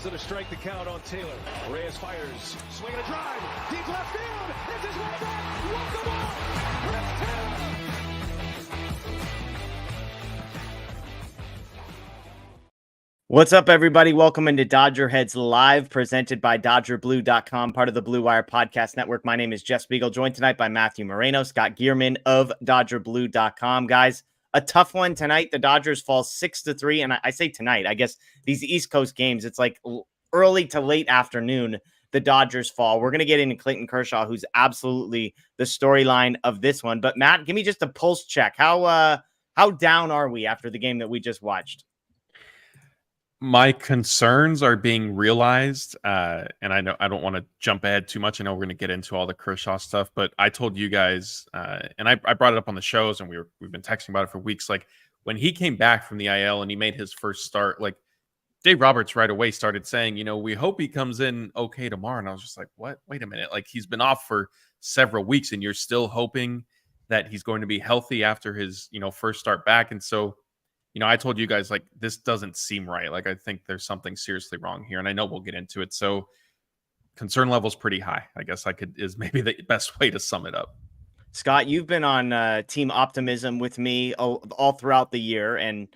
calls it a strike to count on Taylor. Reyes fires, swinging a drive, deep left field, it's his way back, walk the ball, Chris Taylor. What's up, everybody? Welcome into DodgerHeads Live, presented by DodgerBlue.com, part of the Blue Wire Podcast Network. My name is Jeff Spiegel, joined tonight by Matthew Moreno, Scott Geirman of DodgerBlue.com. Guys, a tough one tonight. The Dodgers fall 6-3, and I say tonight, I guess these East Coast games, it's like early to late afternoon, the Dodgers fall. We're going to get into Clayton Kershaw, who's absolutely the storyline of this one. But Matt, give me just a pulse check. How down are we after the game that we just watched? My concerns are being realized, and I know I don't want to jump ahead too much. I know we're going to get into all the Kershaw stuff, but I told you guys, and I brought it up on the shows, and we've been texting about it for weeks. Like when he came back from the IL and he made his first start, like Dave Roberts right away started saying, we hope he comes in okay tomorrow. And I was just like, what? Wait a minute! Like he's been off for several weeks, and you're still hoping that he's going to be healthy after his first start back, and so. I told you guys, like, this doesn't seem right. Like, I think there's something seriously wrong here, and I know we'll get into it. So concern level's pretty high, I guess is maybe the best way to sum it up. Scott, you've been on team optimism with me all throughout the year, and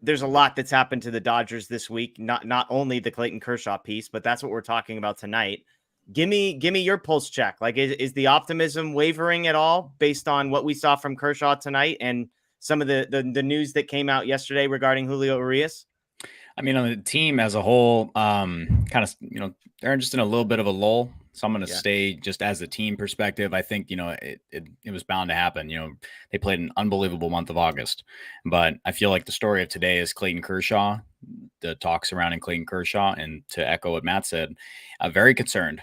there's a lot that's happened to the Dodgers this week. Not only the Clayton Kershaw piece, but that's what we're talking about tonight. Give me your pulse check. Like, is the optimism wavering at all based on what we saw from Kershaw tonight and some of the news that came out yesterday regarding Julio Urias? I mean, on the team as a whole, they're just in a little bit of a lull. So I'm going to stay just as a team perspective. I think, it was bound to happen. They played an unbelievable month of August, but I feel like the story of today is Clayton Kershaw, the talk surrounding Clayton Kershaw. And to echo what Matt said, very concerned.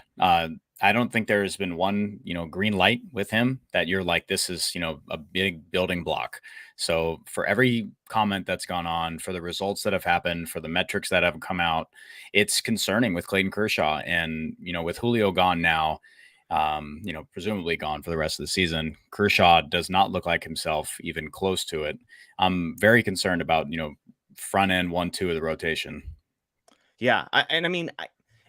I don't think there's been one, green light with him that you're like, this is, a big building block. So for every comment that's gone on, for the results that have happened, for the metrics that have come out, it's concerning with Clayton Kershaw. And, with Julio gone now, presumably gone for the rest of the season, Kershaw does not look like himself even close to it. I'm very concerned about, front end 1-2 of the rotation. Yeah.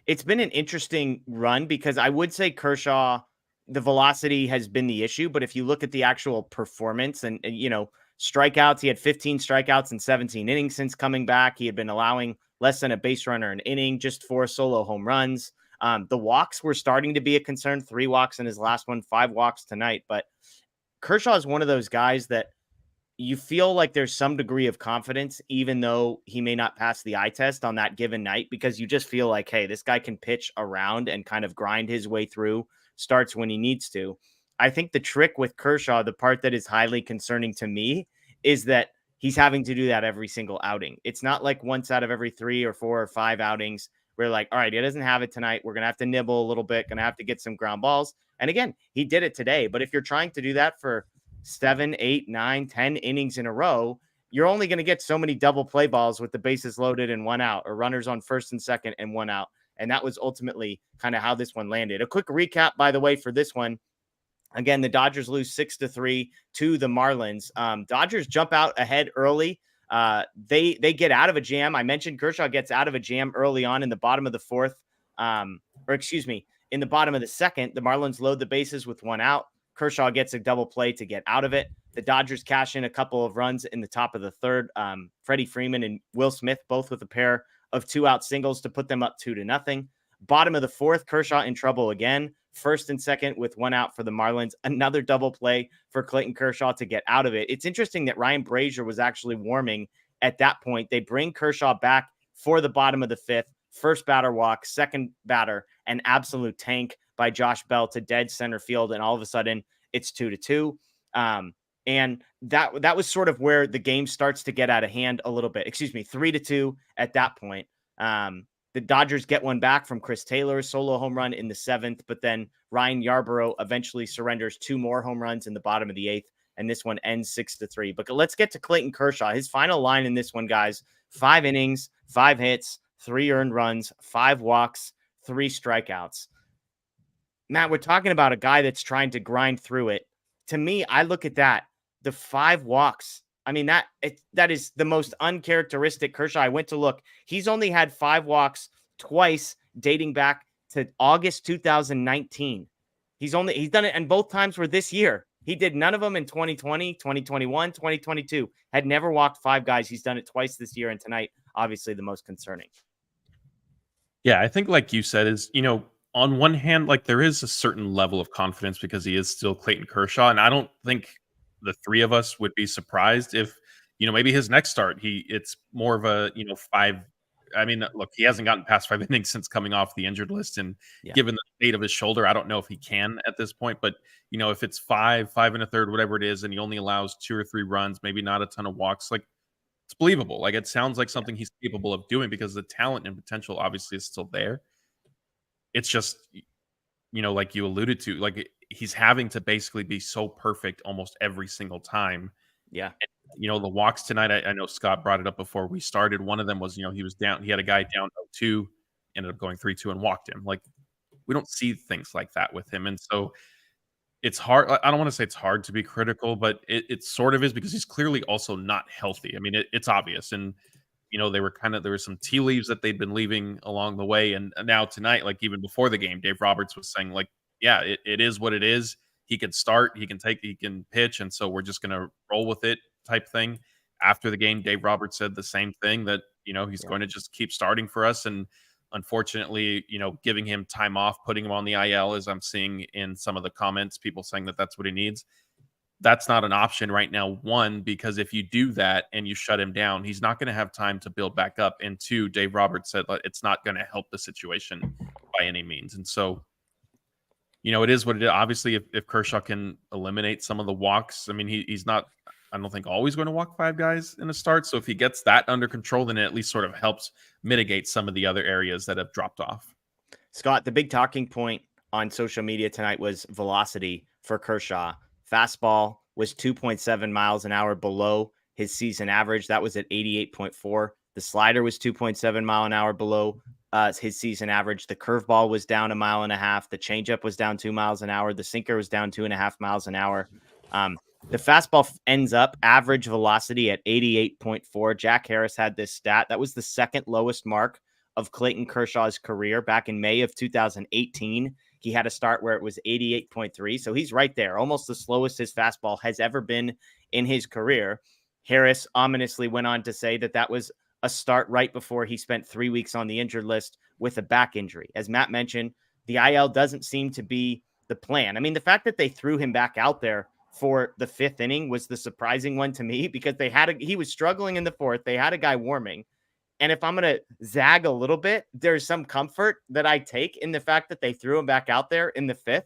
It's been an interesting run because I would say Kershaw, the velocity has been the issue. But if you look at the actual performance and strikeouts, he had 15 strikeouts in 17 innings since coming back. He had been allowing less than a base runner an inning, just 4 solo home runs. The walks were starting to be a concern. 3 walks in his last one, 5 walks tonight. But Kershaw is one of those guys that you feel like there's some degree of confidence, even though he may not pass the eye test on that given night, because you just feel like, hey, this guy can pitch around and kind of grind his way through starts when he needs to. I think the trick with Kershaw, the part that is highly concerning to me, is that he's having to do that every single outing. It's not like once out of every 3 or 4 or 5 outings, we're like, all right, he doesn't have it tonight. We're going to have to nibble a little bit, going to have to get some ground balls. And again, he did it today. But if you're trying to do that for 7, 8, 9, 10 innings in a row, you're only going to get so many double play balls with the bases loaded and 1 out, or runners on first and second and 1 out. And that was ultimately kind of how this one landed. A quick recap, by the way, for this one. Again, the Dodgers lose 6-3 to the Marlins. Dodgers jump out ahead early. They get out of a jam. I mentioned Kershaw gets out of a jam early on in the bottom of the 4th, in the bottom of the 2nd. The Marlins load the bases with 1 out. Kershaw gets a double play to get out of it. The Dodgers cash in a couple of runs in the top of the 3rd. Freddie Freeman and Will Smith both with a pair of 2-out singles to put them up 2-0. Bottom of the 4th, Kershaw in trouble again. 1st and 2nd with 1 out for the Marlins. Another double play for Clayton Kershaw to get out of it. It's interesting that Ryan Brazier was actually warming at that point. They bring Kershaw back for the bottom of the 5th. First batter walk, second batter, an absolute tank by Josh Bell to dead center field. And all of a sudden it's 2-2. And that was sort of where the game starts to get out of hand a little bit. 3-2 at that point. The Dodgers get one back from Chris Taylor, solo home run in the 7th, but then Ryan Yarbrough eventually surrenders 2 more home runs in the bottom of the 8th, and this one ends 6-3. But let's get to Clayton Kershaw. His final line in this one, guys: 5 innings, 5 hits, 3 earned runs, 5 walks, 3 strikeouts. Matt, we're talking about a guy that's trying to grind through it. To me, I look at that, the 5 walks. I mean, that is the most uncharacteristic Kershaw. I went to look. He's only had 5 walks twice dating back to August 2019. He's done it, and both times were this year. He did none of them in 2020, 2021, 2022. Had never walked 5 guys. He's done it twice this year, and tonight, obviously, the most concerning. Yeah, I think like you said is, on one hand, like there is a certain level of confidence because he is still Clayton Kershaw. And I don't think the three of us would be surprised if, maybe his next start, it's more of a, 5. I mean, look, he hasn't gotten past 5 innings since coming off the injured list. And given the state of his shoulder, I don't know if he can at this point. But, if it's 5 and a third, whatever it is, and he only allows 2 or 3 runs, maybe not a ton of walks, like it's believable. Like it sounds like something he's capable of doing because the talent and potential obviously is still there. It's just, like you alluded to, like he's having to basically be so perfect almost every single time. Yeah. And, the walks tonight, I know Scott brought it up before we started. One of them was, he was down. He had a guy down 0-2, ended up going 3-2 and walked him. Like we don't see things like that with him. And so it's hard. I don't want to say it's hard to be critical, but it sort of is because he's clearly also not healthy. I mean, it's obvious. And, there were some tea leaves that they'd been leaving along the way. And now tonight, like even before the game, Dave Roberts was saying like, yeah, it is what it is. He can start, he can pitch. And so we're just going to roll with it type thing. After the game, Dave Roberts said the same thing that, he's going to just keep starting for us. And unfortunately, giving him time off, putting him on the IL, as I'm seeing in some of the comments, people saying that that's what he needs. That's not an option right now. 1, because if you do that and you shut him down, he's not going to have time to build back up. And 2, Dave Roberts said it's not going to help the situation by any means. And so, it is what it is. Obviously, if Kershaw can eliminate some of the walks, I mean, he's not, I don't think, always going to walk 5 guys in a start. So if he gets that under control, then it at least sort of helps mitigate some of the other areas that have dropped off. Scott, the big talking point on social media tonight was velocity for Kershaw. Fastball was 2.7 miles an hour below his season average. That was at 88.4. The slider was 2.7 mile an hour below his season average. The curveball was down 1.5 miles. The changeup was down 2 miles an hour. The sinker was down 2.5 miles an hour. The fastball ends up average velocity at 88.4. Jack Harris had this stat. That was the second lowest mark of Clayton Kershaw's career back in May of 2018. He had a start where it was 88.3. So he's right there, almost the slowest his fastball has ever been in his career. Harris ominously went on to say that was a start right before he spent 3 weeks on the injured list with a back injury. As Matt mentioned, the IL doesn't seem to be the plan. I mean, the fact that they threw him back out there for the 5th inning was the surprising one to me because he was struggling in the 4th. They had a guy warming. And if I'm going to zag a little bit, there's some comfort that I take in the fact that they threw him back out there in the 5th,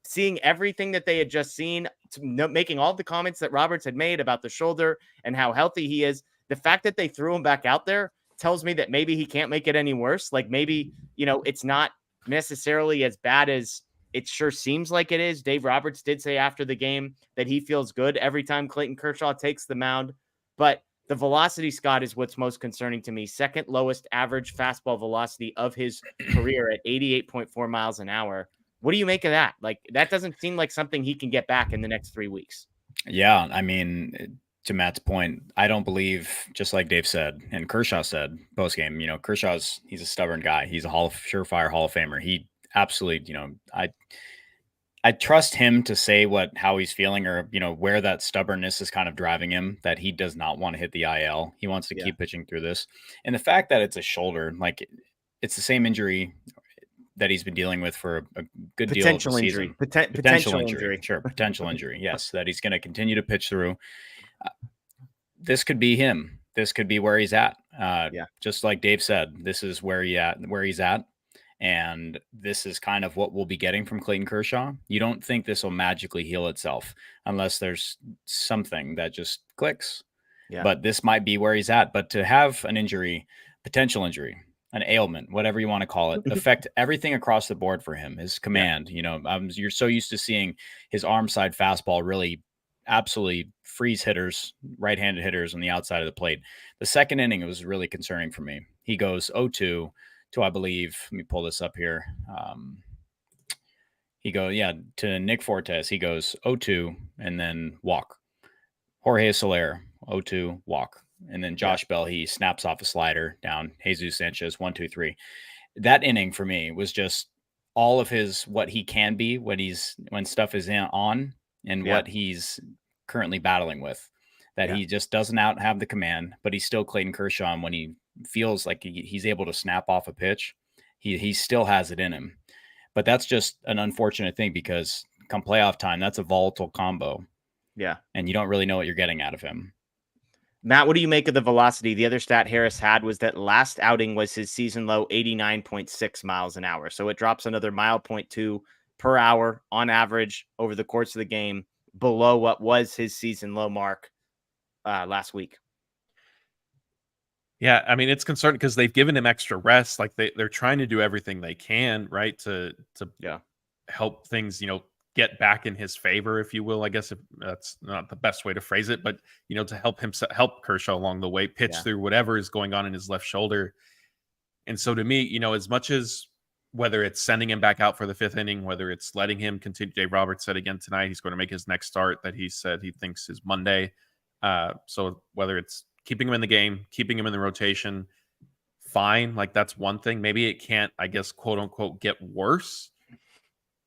seeing everything that they had just seen, making all the comments that Roberts had made about the shoulder and how healthy he is. The fact that they threw him back out there tells me that maybe he can't make it any worse. Like maybe, it's not necessarily as bad as it sure seems like it is. Dave Roberts did say after the game that he feels good every time Clayton Kershaw takes the mound, but the velocity, Scott, is what's most concerning to me. Second lowest average fastball velocity of his career at 88.4 miles an hour. What do you make of that? Like, that doesn't seem like something he can get back in the next 3 weeks. Yeah. I mean, to Matt's point, I don't believe, just like Dave said, and Kershaw said post-game, he's a stubborn guy. He's a surefire Hall of Famer. He absolutely, I trust him to say how he's feeling or, where that stubbornness is kind of driving him, that he does not want to hit the IL. He wants to keep pitching through this. And the fact that it's a shoulder, like it's the same injury that he's been dealing with for a good deal of the season. Potential injury. Sure. Potential injury. Yes. That he's going to continue to pitch through. This could be him. This could be where he's at. Just like Dave said, this is where he's at. And this is kind of what we'll be getting from Clayton Kershaw. You don't think this will magically heal itself unless there's something that just clicks. Yeah. But this might be where he's at. But to have an injury, potential injury, an ailment, whatever you want to call it, affect everything across the board for him, his command. You're so used to seeing his arm side fastball really absolutely freeze hitters, right-handed hitters on the outside of the plate. The second inning, it was really concerning for me. He goes 0-2. I believe, let me pull this up here. To Nick Fortes, he goes 0-2 and then walk. Jorge Soler, 0-2, walk. And then Josh Bell, he snaps off a slider down. Jesus Sanchez, 1-2-3. that inning for me was just all of what he can be when stuff is on and Yeah. what he's currently battling with, that Yeah. he just doesn't have the command, but he's still Clayton Kershaw. And when he feels like he's able to snap off a pitch, he still has it in him. But that's just an unfortunate thing because come playoff time, that's a volatile combo. Yeah. And you don't really know what you're getting out of him. Matt, what do you make of the velocity? The other stat Harris had was that last outing was his season low 89.6 miles an hour. So it drops another 1.2 per hour on average over the course of the game, below what was his season low mark last week. Yeah, I mean, it's concerning because they've given him extra rest. Like they're trying to do everything they can, right, to help things, get back in his favor, if you will. I guess if that's not the best way to phrase it, but to help Kershaw along the way, pitch through whatever is going on in his left shoulder. And so to me, as much as whether it's sending him back out for the fifth inning, whether it's letting him continue, Dave Roberts said again tonight he's going to make his next start that he said he thinks is Monday. So whether it's keeping him in the game, keeping him in the rotation, fine. Like that's one thing. Maybe it can't, I guess, quote unquote, get worse.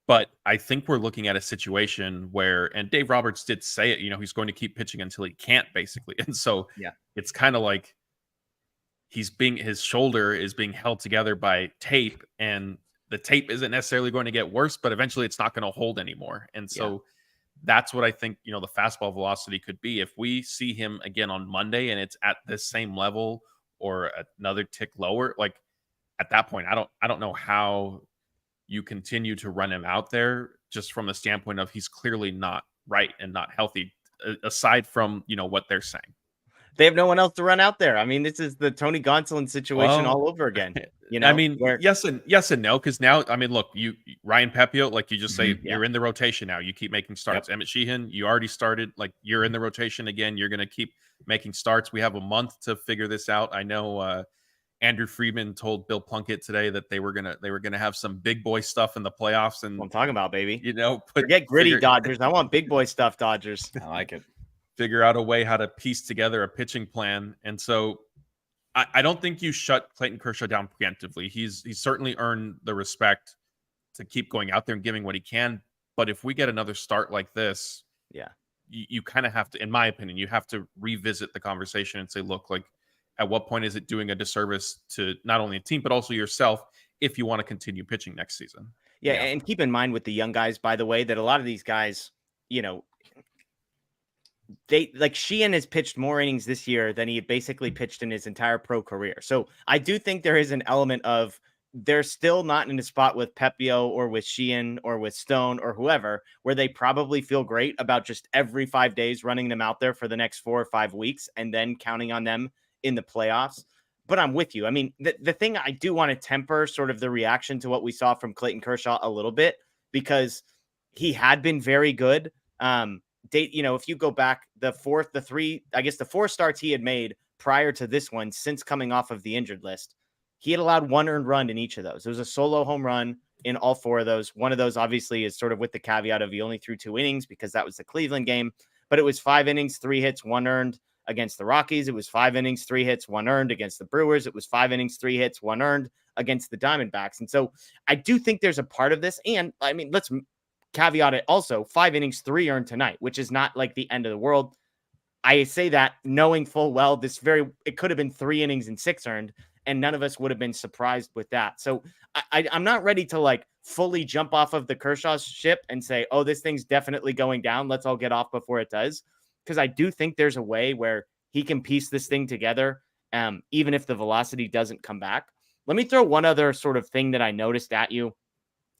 But I think we're looking at a situation where, and Dave Roberts did say it, he's going to keep pitching until he can't, basically. And so it's kind of like his shoulder is being held together by tape, and the tape isn't necessarily going to get worse, but eventually it's not going to hold anymore. And so that's what I think, the fastball velocity could be. If we see him again on Monday and it's at this same level or another tick lower, like at that point, I don't know how you continue to run him out there, just from the standpoint of he's clearly not right and not healthy, aside from, what they're saying. They have no one else to run out there. I mean, this is the Tony Gonsolin situation all over again. I mean, yes and no, because now, I mean, look, Ryan Pepio, like you just say, you're in the rotation now. You keep making starts. Emmett Sheehan, you already started. Like you're in the rotation again. You're going to keep making starts. We have a month to figure this out. I know Andrew Friedman told Bill Plunkett today that they were gonna have some big boy stuff in the playoffs. And I'm talking about, baby. Forget gritty Dodgers. I want big boy stuff, Dodgers. I like it. Figure out a way how to piece together a pitching plan. And so I don't think you shut Clayton Kershaw down preemptively. He's certainly earned the respect to keep going out there and giving what he can. But if we get another start like this, you kind of have to, in my opinion, you have to revisit the conversation and say, look, like at what point is it doing a disservice to not only a team, but also yourself if you want to continue pitching next season? Yeah. And keep in mind with the young guys, by the way, that a lot of these guys, they like Sheehan has pitched more innings this year than he had basically pitched in his entire pro career. So I do think there is an element of they're still not in a spot with Pepio or with Sheehan or with Stone or whoever, where they probably feel great about just every 5 days running them out there for the next 4 or 5 weeks and then counting on them in the playoffs. But I'm with you. I mean, the thing I do want to temper sort of the reaction to what we saw from Clayton Kershaw a little bit, because he had been very good. If you go back the 4 starts he had made prior to this one, since coming off of the injured list, he had allowed 1 earned run in each of those. There was a solo home run in all 4 of those. One of those obviously is sort of with the caveat of he only threw 2 innings because that was the Cleveland game, but it was 5 innings, 3 hits, 1 earned against the Rockies. It was 5 innings, 3 hits, 1 earned against the Brewers. It was 5 innings, 3 hits, 1 earned against the Diamondbacks. And so I do think there's a part of this. And I mean, let's caveat it also, 5 innings, 3 earned tonight, which is not like the end of the world. I say that knowing full well it could have been 3 innings and 6 earned, and none of us would have been surprised with that. So I'm not ready to like fully jump off of the Kershaw ship and say, oh, this thing's definitely going down. Let's all get off before it does. Because I do think there's a way where he can piece this thing together, even if the velocity doesn't come back. Let me throw one other sort of thing that I noticed at you.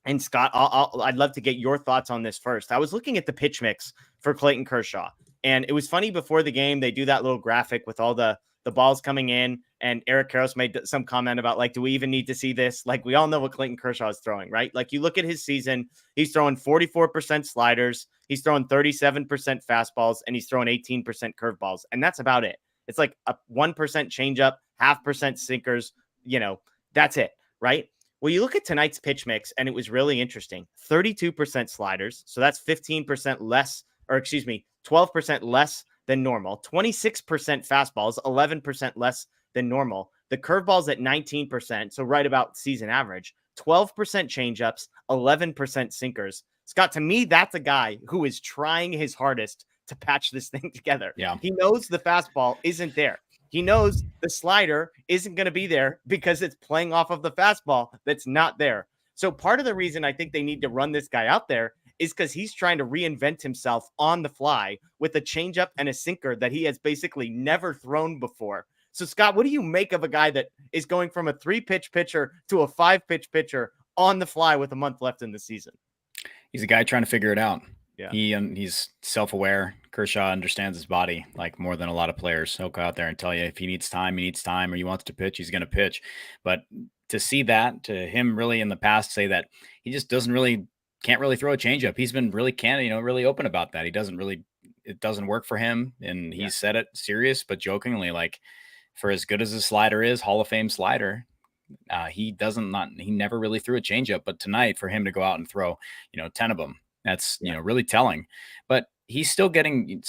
And Scott, I'd love to get your thoughts on this first. I was looking at the pitch mix for Clayton Kershaw, and it was funny before the game. They do that little graphic with all the balls coming in, and Eric Karros made some comment about, like, do we even need to see this? Like, we all know what Clayton Kershaw is throwing, right? Like, you look at his season, he's throwing 44% sliders, he's throwing 37% fastballs, and he's throwing 18% curveballs, and that's about it. It's like a 1% changeup, 0.5% sinkers, that's it, right? Well, you look at tonight's pitch mix, and it was really interesting. 32% sliders, so that's 15% less, 12% less than normal. 26% fastballs, 11% less than normal. The curveball's at 19%, so right about season average. 12% changeups, 11% sinkers. Scott, to me, that's a guy who is trying his hardest to patch this thing together. Yeah. He knows the fastball isn't there. He knows the slider isn't going to be there because it's playing off of the fastball that's not there. So part of the reason I think they need to run this guy out there is because he's trying to reinvent himself on the fly with a changeup and a sinker that he has basically never thrown before. So, Scott, what do you make of a guy that is going from a 3-pitch pitcher to a 5-pitch pitcher on the fly with a month left in the season? He's a guy trying to figure it out. Yeah. He's self-aware. Kershaw understands his body like more than a lot of players. He'll go out there and tell you if he needs time, or he wants to pitch, he's going to pitch. But to see that, to him really in the past say that he just can't really throw a changeup. He's been really candid, really open about that. It doesn't work for him. And he said it serious, but jokingly, like, for as good as his slider is, Hall of Fame slider, he never really threw a changeup. But tonight, for him to go out and throw, 10 of them, that's, really telling. But he's still getting,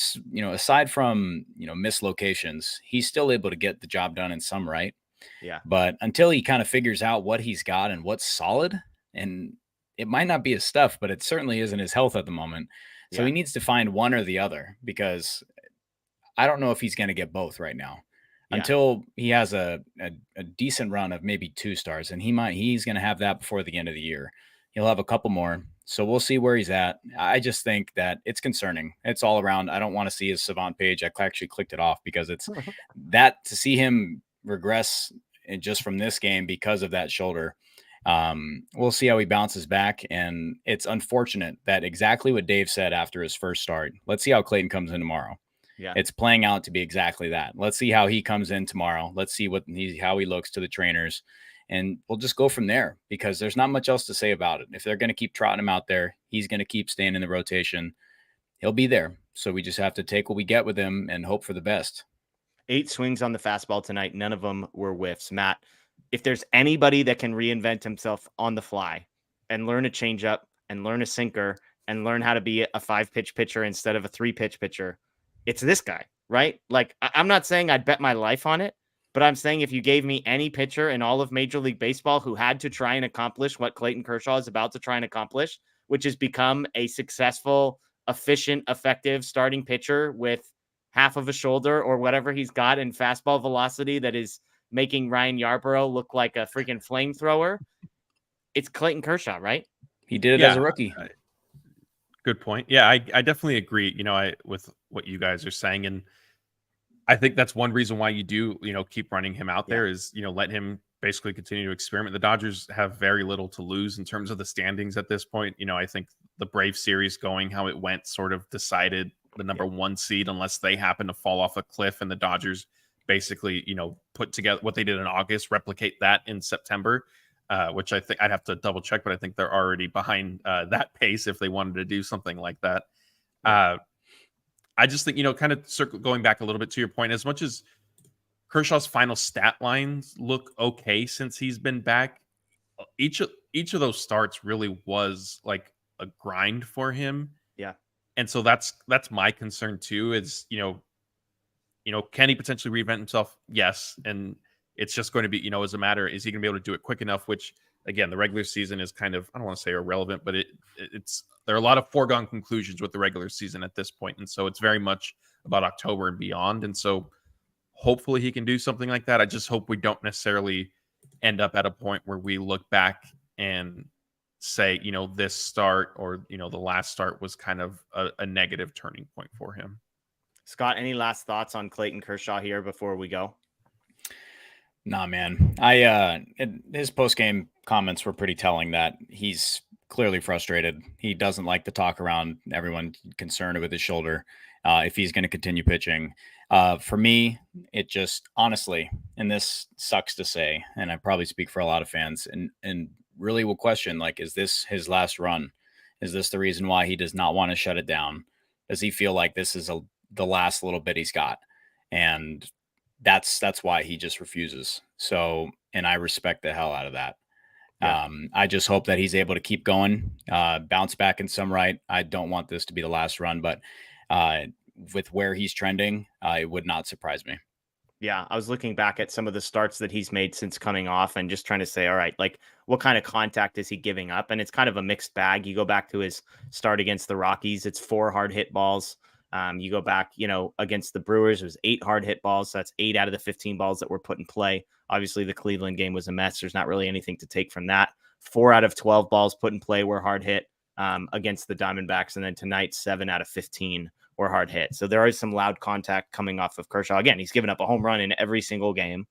aside from, missed locations, he's still able to get the job done in some right. Yeah. But until he kind of figures out what he's got and what's solid, and it might not be his stuff, but it certainly isn't his health at the moment. So he needs to find one or the other, because I don't know if he's going to get both right now. Until he has a decent run of maybe 2 stars, and he's going to have that before the end of the year. He'll have a couple more. So we'll see where he's at. I just think that it's concerning. It's all around. I don't want to see his Savant page. I actually clicked it off because it's that to see him regress just from this game because of that shoulder. We'll see how he bounces back. And it's unfortunate that exactly what Dave said after his first start. Let's see how Clayton comes in tomorrow. Yeah. It's playing out to be exactly that. Let's see how he comes in tomorrow. Let's see how he looks to the trainers. And we'll just go from there, because there's not much else to say about it. If they're going to keep trotting him out there, he's going to keep staying in the rotation. He'll be there. So we just have to take what we get with him and hope for the best. 8 swings on the fastball tonight. None of them were whiffs. Matt, if there's anybody that can reinvent himself on the fly and learn a changeup and learn a sinker and learn how to be a 5-pitch pitcher instead of a 3-pitch pitcher, it's this guy, right? Like, I'm not saying I'd bet my life on it, but I'm saying if you gave me any pitcher in all of Major League Baseball who had to try and accomplish what Clayton Kershaw is about to try and accomplish, which is become a successful, efficient, effective starting pitcher with half of a shoulder or whatever he's got in fastball velocity that is making Ryan Yarbrough look like a freaking flamethrower, it's Clayton Kershaw, right? He did it as a rookie. Good point. Yeah, I definitely agree, with what you guys are saying. And I think that's one reason why you do, keep running him out there is, let him basically continue to experiment. The Dodgers have very little to lose in terms of the standings at this point. I think the Brave series going how it went sort of decided the number 1 seed, unless they happen to fall off a cliff and the Dodgers basically, put together what they did in August, replicate that in September, which I think I'd have to double check, but I think they're already behind that pace if they wanted to do something like that. I just think, kind of going back a little bit to your point, as much as Kershaw's final stat lines look okay since he's been back, each of those starts really was like a grind for him. Yeah. And so that's my concern too, is, can he potentially reinvent himself? Yes. And it's just going to be, as a matter, is he going to be able to do it quick enough? Which, again, the regular season is kind of, I don't want to say irrelevant, but there are a lot of foregone conclusions with the regular season at this point. And so it's very much about October and beyond. And so hopefully he can do something like that. I just hope we don't necessarily end up at a point where we look back and say, this start or, the last start was kind of a negative turning point for him. Scott, any last thoughts on Clayton Kershaw here before we go? Nah, man. His post-game comments were pretty telling that he's clearly frustrated. He doesn't like to talk around everyone concerned with his shoulder if he's going to continue pitching. For me, it just honestly, and this sucks to say, and I probably speak for a lot of fans, and really will question, like, is this his last run? Is this the reason why he does not want to shut it down? Does he feel like this is the last little bit he's got? And that's why he just refuses. So, and I respect the hell out of that. Yeah. I just hope that he's able to keep going, bounce back in some right. I don't want this to be the last run, but with where he's trending, it would not surprise me. Yeah, I was looking back at some of the starts that he's made since coming off and just trying to say, all right, like what kind of contact is he giving up? And it's kind of a mixed bag. You go back to his start against the Rockies, it's 4 hard hit balls. You go back, against the Brewers, it was 8 hard hit balls. So that's 8 out of the 15 balls that were put in play. Obviously, the Cleveland game was a mess. There's not really anything to take from that. 4 out of 12 balls put in play were hard hit against the Diamondbacks. And then tonight, 7 out of 15 or hard hit. So there is some loud contact coming off of Kershaw. Again, he's given up a home run in every single game.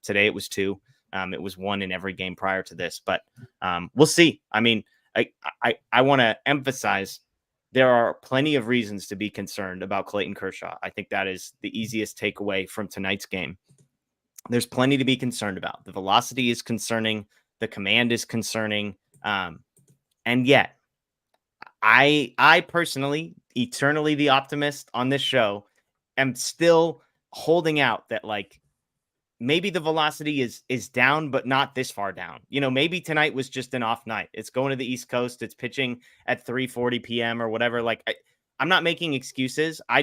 Today it was 2. It was 1 in every game prior to this, but we'll see. I mean, I want to emphasize there are plenty of reasons to be concerned about Clayton Kershaw. I think that is the easiest takeaway from tonight's game. There's plenty to be concerned about. The velocity is concerning. The command is concerning. And yet, I personally, eternally the optimist on this show, am still holding out that like maybe the velocity is down, but not this far down. Maybe tonight was just an off night. It's going to the East Coast. It's pitching at 3:40 p.m. or whatever. Like I'm not making excuses. I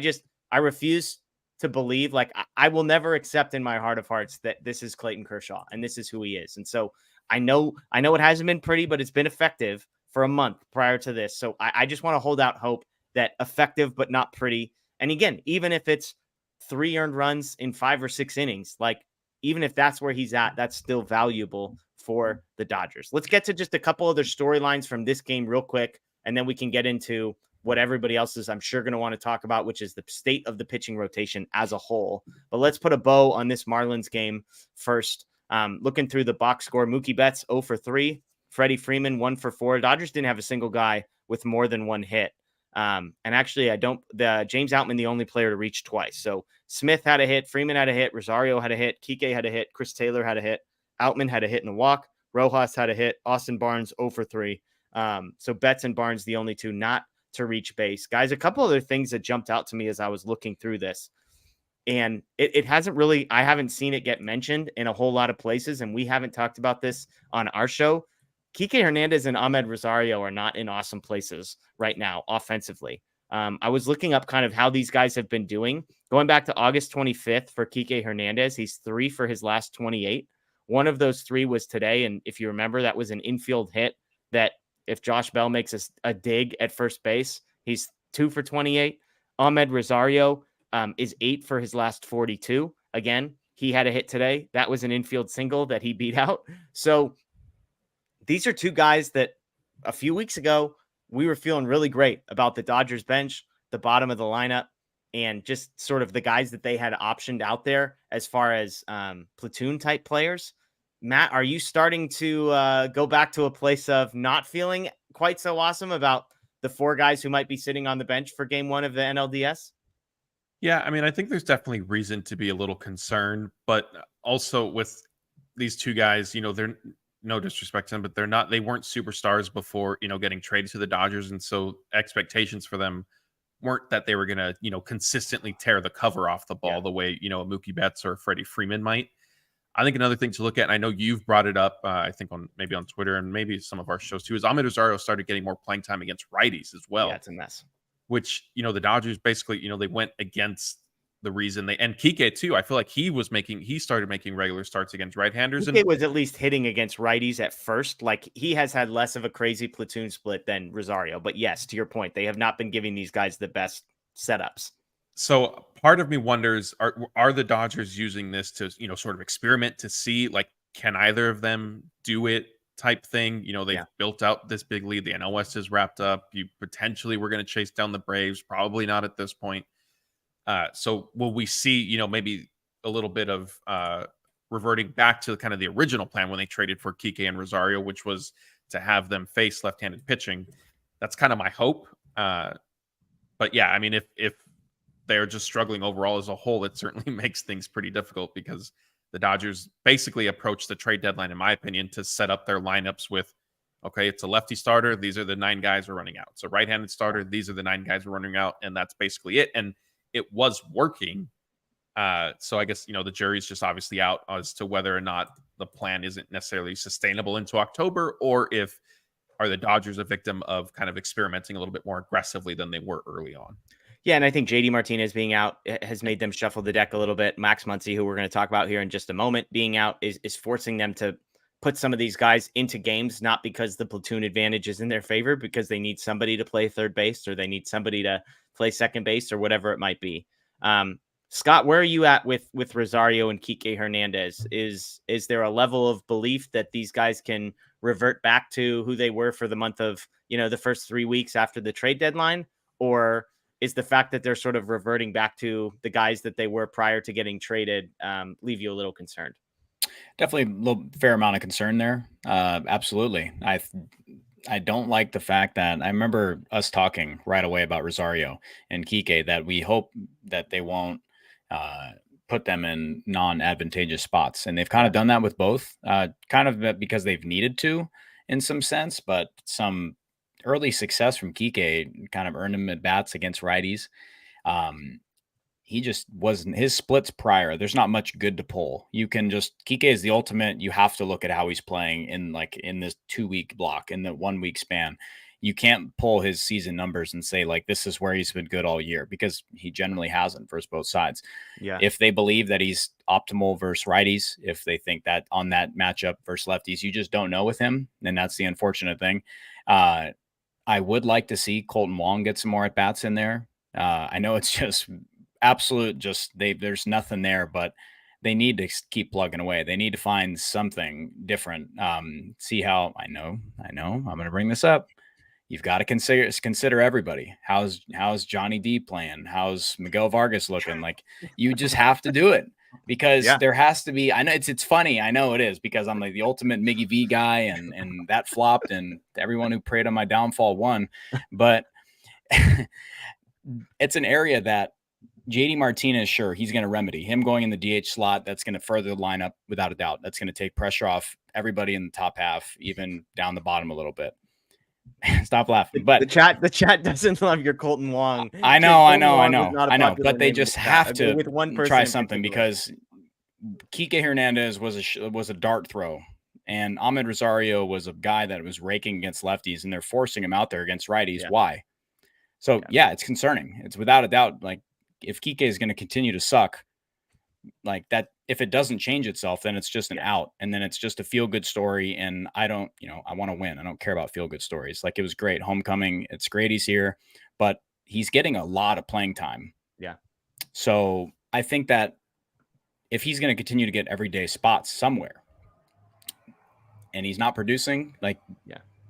refuse to believe, like I will never accept in my heart of hearts that this is Clayton Kershaw and this is who he is. And so I know it hasn't been pretty, but it's been effective for a month prior to this. So I just want to hold out hope that effective, but not pretty. And again, even if it's 3 earned runs in 5 or 6 innings, like even if that's where he's at, that's still valuable for the Dodgers. Let's get to just a couple other storylines from this game real quick, and then we can get into what everybody else is, I'm sure, going to want to talk about, which is the state of the pitching rotation as a whole. But let's put a bow on this Marlins game first. Looking through the box score, Mookie Betts 0 for 3, Freddie Freeman 1 for 4. Dodgers didn't have a single guy with more than 1 hit. And actually, James Outman, the only player to reach twice. So Smith had a hit, Freeman had a hit, Rosario had a hit, Kike had a hit, Chris Taylor had a hit, Outman had a hit and a walk, Rojas had a hit, Austin Barnes 0 for 3. So Betts and Barnes, the only 2 not to reach base. Guys, a couple other things that jumped out to me as I was looking through this. And it hasn't really, I haven't seen it get mentioned in a whole lot of places, and we haven't talked about this on our show. Kike Hernandez and Ahmed Rosario are not in awesome places right now offensively. I was looking up kind of how these guys have been doing. Going back to August 25th for Kike Hernandez, he's 3 for his last 28. One of those 3 was today, and if you remember, that was an infield hit that if Josh Bell makes a dig at first base, he's 2 for 28. Ahmed Rosario is 8 for his last 42. Again, he had a hit today. That was an infield single that he beat out. So these are 2 guys that a few weeks ago, we were feeling really great about the Dodgers bench, the bottom of the lineup, and just sort of the guys that they had optioned out there as far as platoon type players. Matt, are you starting to go back to a place of not feeling quite so awesome about the 4 guys who might be sitting on the bench for game 1 of the NLDS? Yeah, I mean, I think there's definitely reason to be a little concerned, but also with these 2 guys, they're no disrespect to them, but they weren't superstars before, getting traded to the Dodgers. And so expectations for them weren't that they were going to, consistently tear the cover off the ball the way, a Mookie Betts or Freddie Freeman might. I think another thing to look at, and I know you've brought it up, I think on Twitter and maybe some of our shows too, is Ahmed Rosario started getting more playing time against righties as well. Yeah, it's a mess. Which, the Dodgers basically, they went against the reason and Kike too. I feel like he started making regular starts against right-handers. Kike was at least hitting against righties at first. Like he has had less of a crazy platoon split than Rosario. But yes, to your point, they have not been giving these guys the best setups. So part of me wonders, are the Dodgers using this to, sort of experiment to see, like, can either of them do it type thing? They've built out this big lead. The NL West is wrapped up. You potentially were going to chase down the Braves. Probably not at this point. So will we see, maybe a little bit of reverting back to kind of the original plan when they traded for Kike and Rosario, which was to have them face left-handed pitching? That's kind of my hope. But yeah, I mean, if they're just struggling overall as a whole, it certainly makes things pretty difficult because the Dodgers basically approached the trade deadline, in my opinion, to set up their lineups with, okay, it's a lefty starter. These are the 9 guys we're running out. So right-handed starter, these are the 9 guys we're running out. And that's basically it. And it was working. So I guess, the jury's just obviously out as to whether or not the plan isn't necessarily sustainable into October, or if are the Dodgers a victim of kind of experimenting a little bit more aggressively than they were early on. Yeah, and I think JD Martinez being out has made them shuffle the deck a little bit. Max Muncy, who we're going to talk about here in just a moment, being out is forcing them to put some of these guys into games, not because the platoon advantage is in their favor, because they need somebody to play third base or they need somebody to play second base or whatever it might be. Scott, where are you at with Rosario and Kike Hernandez? Is there a level of belief that these guys can revert back to who they were for the month of, the first 3 weeks after the trade deadline? Or is the fact that they're sort of reverting back to the guys that they were prior to getting traded leave you a little concerned? Definitely a little fair amount of concern there. Absolutely. I don't like the fact that I remember us talking right away about Rosario and Kike, that we hope that they won't put them in non-advantageous spots. And they've kind of done that with both, kind of because they've needed to in some sense, but some early success from Kike kind of earned him at bats against righties. He just wasn't, his splits prior, there's not much good to pull. You can just, Kike is the ultimate. You have to look at how he's playing in this 2-week block, in the 1 week span. You can't pull his season numbers and say like, this is where he's been good all year, because he generally hasn't versus both sides. Yeah. If they believe that he's optimal versus righties, if they think that on that matchup versus lefties, you just don't know with him. And that's the unfortunate thing. I would like to see Colton Wong get some more at bats in there. I know it's just absolute, there's nothing there, but they need to keep plugging away. They need to find something different. See how I know I'm going to bring this up. You've got to consider everybody. How's Johnny D playing? How's Miguel Vargas looking? Like, you just have to do it, because there has to be, I know it's funny. I know it is, because I'm like the ultimate Miggy V guy, and that flopped, and everyone who preyed on my downfall won. But it's an area that JD Martinez, sure, he's going to remedy. Him going in the DH slot, that's going to further the lineup without a doubt. That's going to take pressure off everybody in the top half, even down the bottom a little bit. Stop laughing. But the chat doesn't love your Colton Wong. I know. But they just have to with one person try something, because Kike Hernandez was a dart throw, and Ahmed Rosario was a guy that was raking against lefties, and they're forcing him out there against righties. Yeah. Why? So it's concerning. It's without a doubt. Like, if Kike is going to continue to suck like that, if it doesn't change itself, then it's just an out, and then it's just a feel good story. And I don't, I want to win. I don't care about feel good stories. Like, it was great homecoming. It's great he's here, but he's getting a lot of playing time. Yeah. So I think that if he's going to continue to get everyday spots somewhere, and he's not producing, like,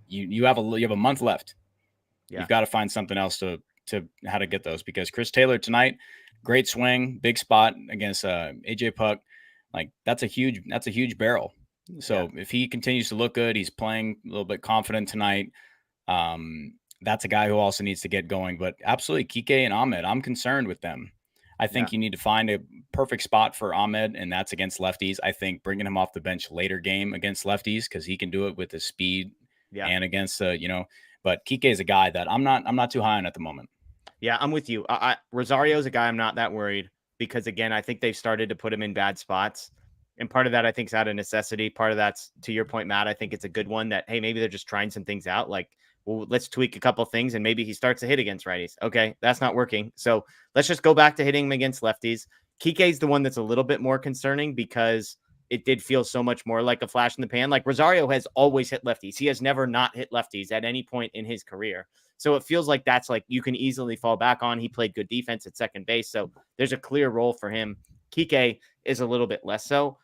you have a month left. Yeah. You've got to find something else to how to get those, because Chris Taylor tonight, great swing, big spot against AJ Puck. Like, that's a huge barrel. So if he continues to look good, he's playing a little bit confident tonight. That's a guy who also needs to get going. But absolutely, Kike and Ahmed, I'm concerned with them. I think you need to find a perfect spot for Ahmed, and that's against lefties. I think bringing him off the bench later game against lefties, because he can do it with his speed and against But Kike is a guy that I'm not too high on at the moment. Yeah, I'm with you. Rosario is a guy I'm not that worried, because, again, I think they've started to put him in bad spots. And part of that, I think, is out of necessity. Part of that's, to your point, Matt, I think it's a good one that, hey, maybe they're just trying some things out. Like, well, let's tweak a couple things, and maybe he starts to hit against righties. Okay, that's not working. So let's just go back to hitting him against lefties. Kike's the one that's a little bit more concerning, because it did feel so much more like a flash in the pan. Like, Rosario has always hit lefties. He has never not hit lefties at any point in his career. So it feels like that's like you can easily fall back on. He played good defense at second base, so there's a clear role for him. Kike is a little bit less so.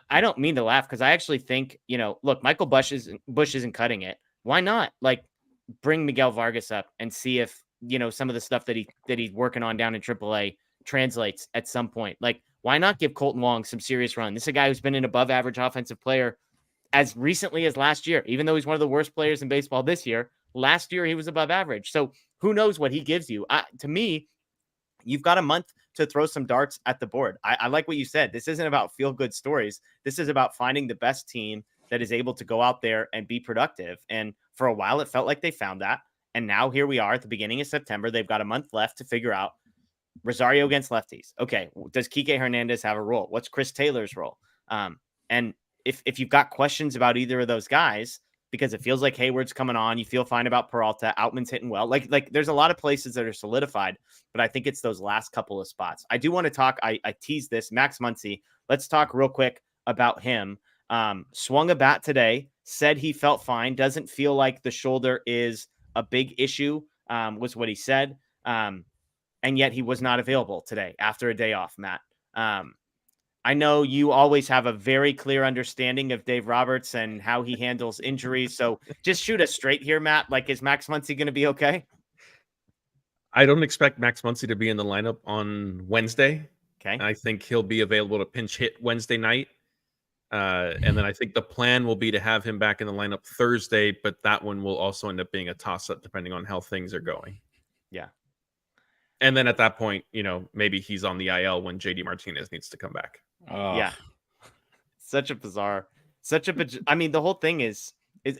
I don't mean to laugh, because I actually think, look, Michael Bush isn't cutting it. Why not, like, bring Miguel Vargas up and see if, some of the stuff that he's working on down in AAA translates at some point. Like, why not give Colton Wong some serious run? This is a guy who's been an above average offensive player as recently as last year, even though he's one of the worst players in baseball this year. Last year, he was above average. So who knows what he gives you? To me, you've got a month to throw some darts at the board. I like what you said. This isn't about feel-good stories. This is about finding the best team that is able to go out there and be productive. And for a while, it felt like they found that. And now here we are at the beginning of September. They've got a month left to figure out Rosario against lefties. Okay, does Kike Hernandez have a role? What's Chris Taylor's role? And if you've got questions about either of those guys, because it feels like Hayward's coming on. You feel fine about Peralta. Outman's hitting well. Like there's a lot of places that are solidified, but I think it's those last couple of spots. I do want to talk. I teased this. Max Muncy. Let's talk real quick about him. Swung a bat today, said he felt fine. Doesn't feel like the shoulder is a big issue, was what he said. And yet he was not available today after a day off, Matt. I know you always have a very clear understanding of Dave Roberts and how he handles injuries. So just shoot us straight here, Matt. Like, is Max Muncy going to be okay? I don't expect Max Muncy to be in the lineup on Wednesday. Okay. I think he'll be available to pinch hit Wednesday night. And then I think the plan will be to have him back in the lineup Thursday, but that one will also end up being a toss-up depending on how things are going. Yeah. And then at that point, maybe he's on the IL when JD Martinez needs to come back. Yeah. I mean, the whole thing is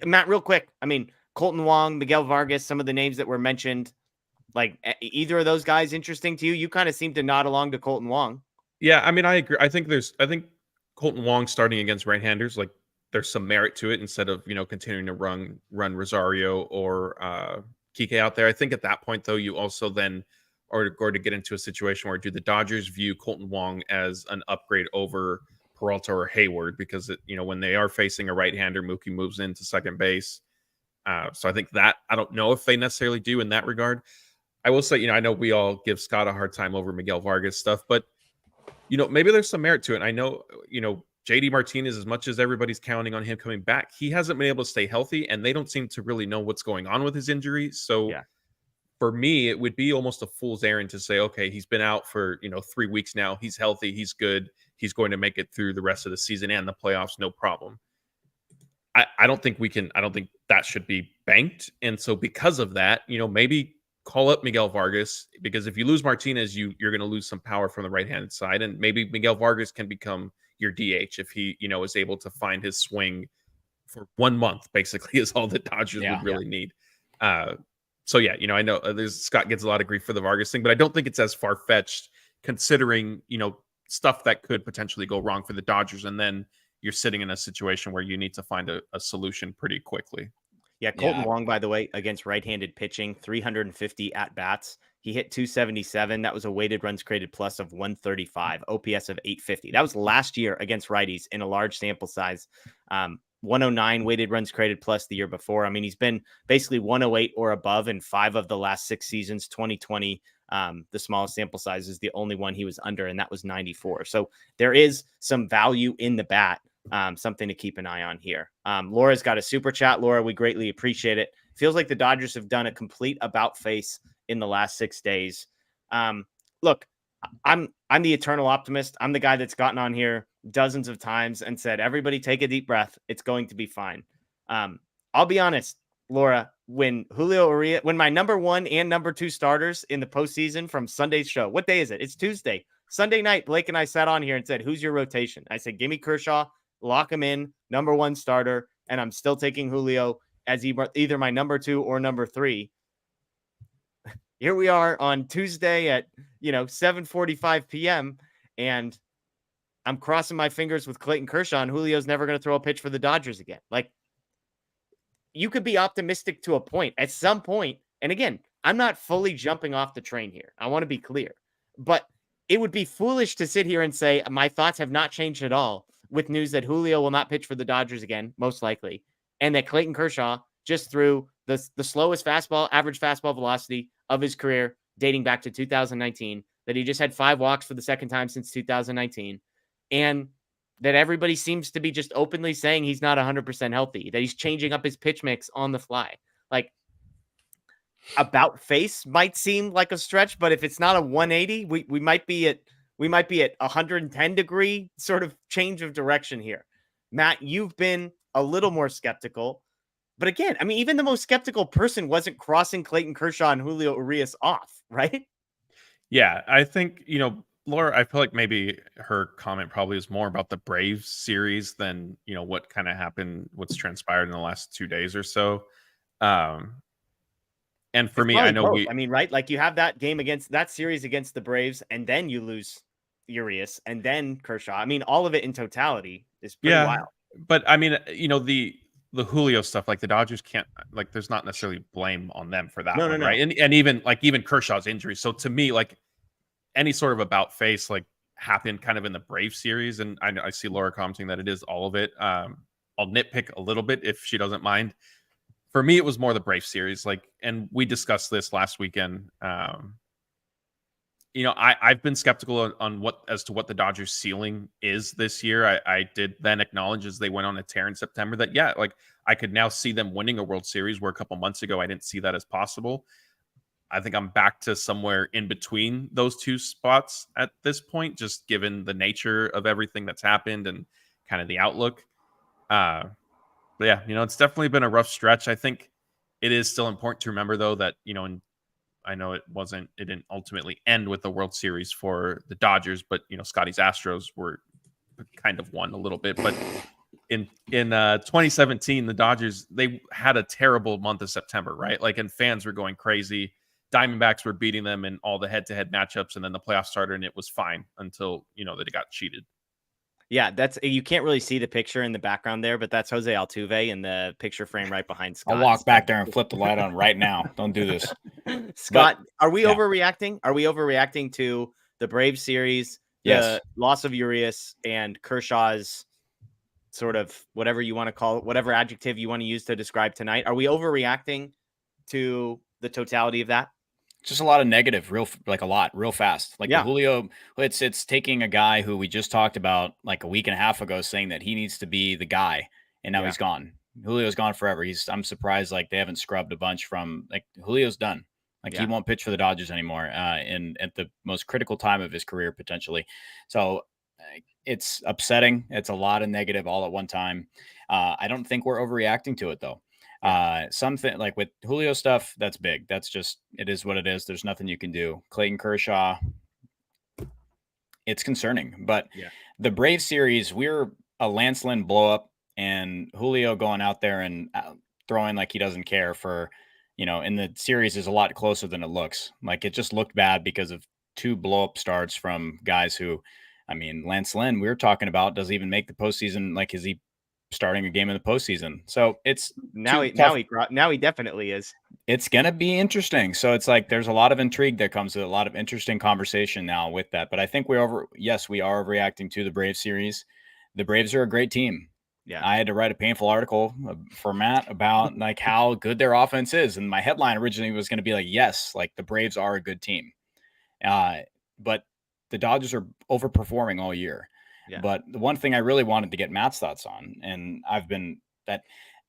Matt, real quick. I mean, Colton Wong, Miguel Vargas, some of the names that were mentioned, like either of those guys interesting to you? You kind of seem to nod along to Colton Wong. Yeah. I mean, I agree. I think Colton Wong starting against right-handers, like there's some merit to it instead of, continuing to run Rosario or Kike out there. I think at that point, though, you also then are going to get into a situation where do the Dodgers view Colton Wong as an upgrade over Peralta or Hayward? Because, when they are facing a right-hander, Mookie moves into second base. So I think that I don't know if they necessarily do in that regard. I will say, I know we all give Scott a hard time over Miguel Vargas stuff, but, maybe there's some merit to it. I know, JD Martinez, as much as everybody's counting on him coming back, he hasn't been able to stay healthy, and they don't seem to really know what's going on with his injury. So for me, it would be almost a fool's errand to say, okay, he's been out for, 3 weeks now. He's healthy. He's good. He's going to make it through the rest of the season and the playoffs. No problem. I don't think that should be banked. And so because of that, maybe call up Miguel Vargas, because if you lose Martinez, you're going to lose some power from the right-handed side. And maybe Miguel Vargas can become your DH if he, is able to find his swing for 1 month, basically, is all the Dodgers would really need. So yeah, I know Scott gets a lot of grief for the Vargas thing, but I don't think it's as far-fetched considering, stuff that could potentially go wrong for the Dodgers. And then you're sitting in a situation where you need to find a solution pretty quickly. Yeah. Colton Wong, by the way, against right-handed pitching, 350 at-bats. He hit 277. That was a weighted runs created plus of 135, OPS of 850. That was last year against righties in a large sample size. 109 weighted runs created plus the year before. I mean, he's been basically 108 or above in 5 of the last 6 seasons. 2020, the smallest sample size, is the only one he was under, and that was 94. So there is some value in the bat, something to keep an eye on here. Laura's got a super chat. Laura, we greatly appreciate it. Feels like the Dodgers have done a complete about face in the last 6 days. Look, I'm the eternal optimist. I'm the guy that's gotten on here dozens of times and said, everybody take a deep breath. It's going to be fine. I'll be honest, Laura, when my number 1 and number 2 starters in the postseason from Sunday's show, what day is it? It's Tuesday. Sunday night, Blake and I sat on here and said, who's your rotation? I said, give me Kershaw, lock him in, number 1 starter. And I'm still taking Julio as either my number 2 or number 3. Here we are on Tuesday at, 7:45 p.m. and I'm crossing my fingers with Clayton Kershaw, and Julio's never going to throw a pitch for the Dodgers again. Like, you could be optimistic to a point. At some point, and again, I'm not fully jumping off the train here. I want to be clear. But it would be foolish to sit here and say my thoughts have not changed at all with news that Julio will not pitch for the Dodgers again, most likely, and that Clayton Kershaw just threw the slowest average fastball velocity of his career dating back to 2019, that he just had 5 walks for the second time since 2019, and that everybody seems to be just openly saying he's not 100% healthy, that he's changing up his pitch mix on the fly. Like, about face might seem like a stretch, but if it's not a 180, we might be at 110 degree sort of change of direction here. Matt, you've been a little more skeptical. But again, I mean, even the most skeptical person wasn't crossing Clayton Kershaw and Julio Urias off, right? Yeah, I think, Laura, I feel like maybe her comment probably is more about the Braves series than, what kind of happened, what's transpired in the last 2 days or so. And for me, I know right? Like, you have that game against that series against the Braves, and then you lose Urias and then Kershaw. I mean, all of it in totality is pretty wild. But I mean, the the Julio stuff, like the Dodgers can't, like, there's not necessarily blame on them for that No, one, no. right? And even Kershaw's injury. So to me, like, any sort of about face like happened kind of in the Brave series, and I see Laura commenting that it is all of it. I'll nitpick a little bit if she doesn't mind. For me, it was more the Brave series, like, and we discussed this last weekend. I've been skeptical on what the Dodgers ceiling is this year. I did then acknowledge as they went on a tear in September that, yeah, like, I could now see them winning a World Series where a couple months ago I didn't see that as possible. I think I'm back to somewhere in between those two spots at this point, just given the nature of everything that's happened and kind of the outlook. But yeah, it's definitely been a rough stretch. I think it is still important to remember, though, that, and I know it didn't ultimately end with the World Series for the Dodgers, but, Scotty's Astros were kind of won a little bit. But in 2017, the Dodgers, they had a terrible month of September, right? Like, and fans were going crazy. Diamondbacks were beating them in all the head-to-head matchups, and then the playoffs started, and it was fine until, they got cheated. Yeah, you can't really see the picture in the background there, but that's Jose Altuve in the picture frame right behind Scott. I'll walk back there and flip the light on right now. Don't do this. Scott, are we overreacting? Are we overreacting to the Braves series, the loss of Urias, and Kershaw's sort of whatever you want to call it, whatever adjective you want to use to describe tonight? Are we overreacting to the totality of that? Just a lot of negative, real fast. Like, the Julio, it's taking a guy who we just talked about like a week and a half ago, saying that he needs to be the guy, and now he's gone. Julio's gone forever. I'm surprised, like, they haven't scrubbed a bunch from, like, Julio's done. Like, he won't pitch for the Dodgers anymore, at the most critical time of his career, potentially. So it's upsetting. It's a lot of negative all at one time. I don't think we're overreacting to it, though. Something like with Julio stuff, that's big. That's just, it is what it is. There's nothing you can do. Clayton Kershaw, it's concerning. But the Brave series, we're a Lance Lynn blow up, and Julio going out there and throwing like he doesn't care for, in the series is a lot closer than it looks. Like, it just looked bad because of two blow up starts from guys who, Lance Lynn, we were talking about, doesn't even make the postseason. Like, is he starting a game in the postseason? So it's now he definitely is. It's gonna be interesting. So it's like there's a lot of intrigue that comes with a lot of interesting conversation now with that. But I think we are overreacting to the Braves series. The Braves are a great team. Yeah, I had to write a painful article for Matt about like how good their offense is, and my headline originally was going to be like, yes, like the Braves are a good team, but the Dodgers are overperforming all year. Yeah. But the one thing I really wanted to get Matt's thoughts on, and that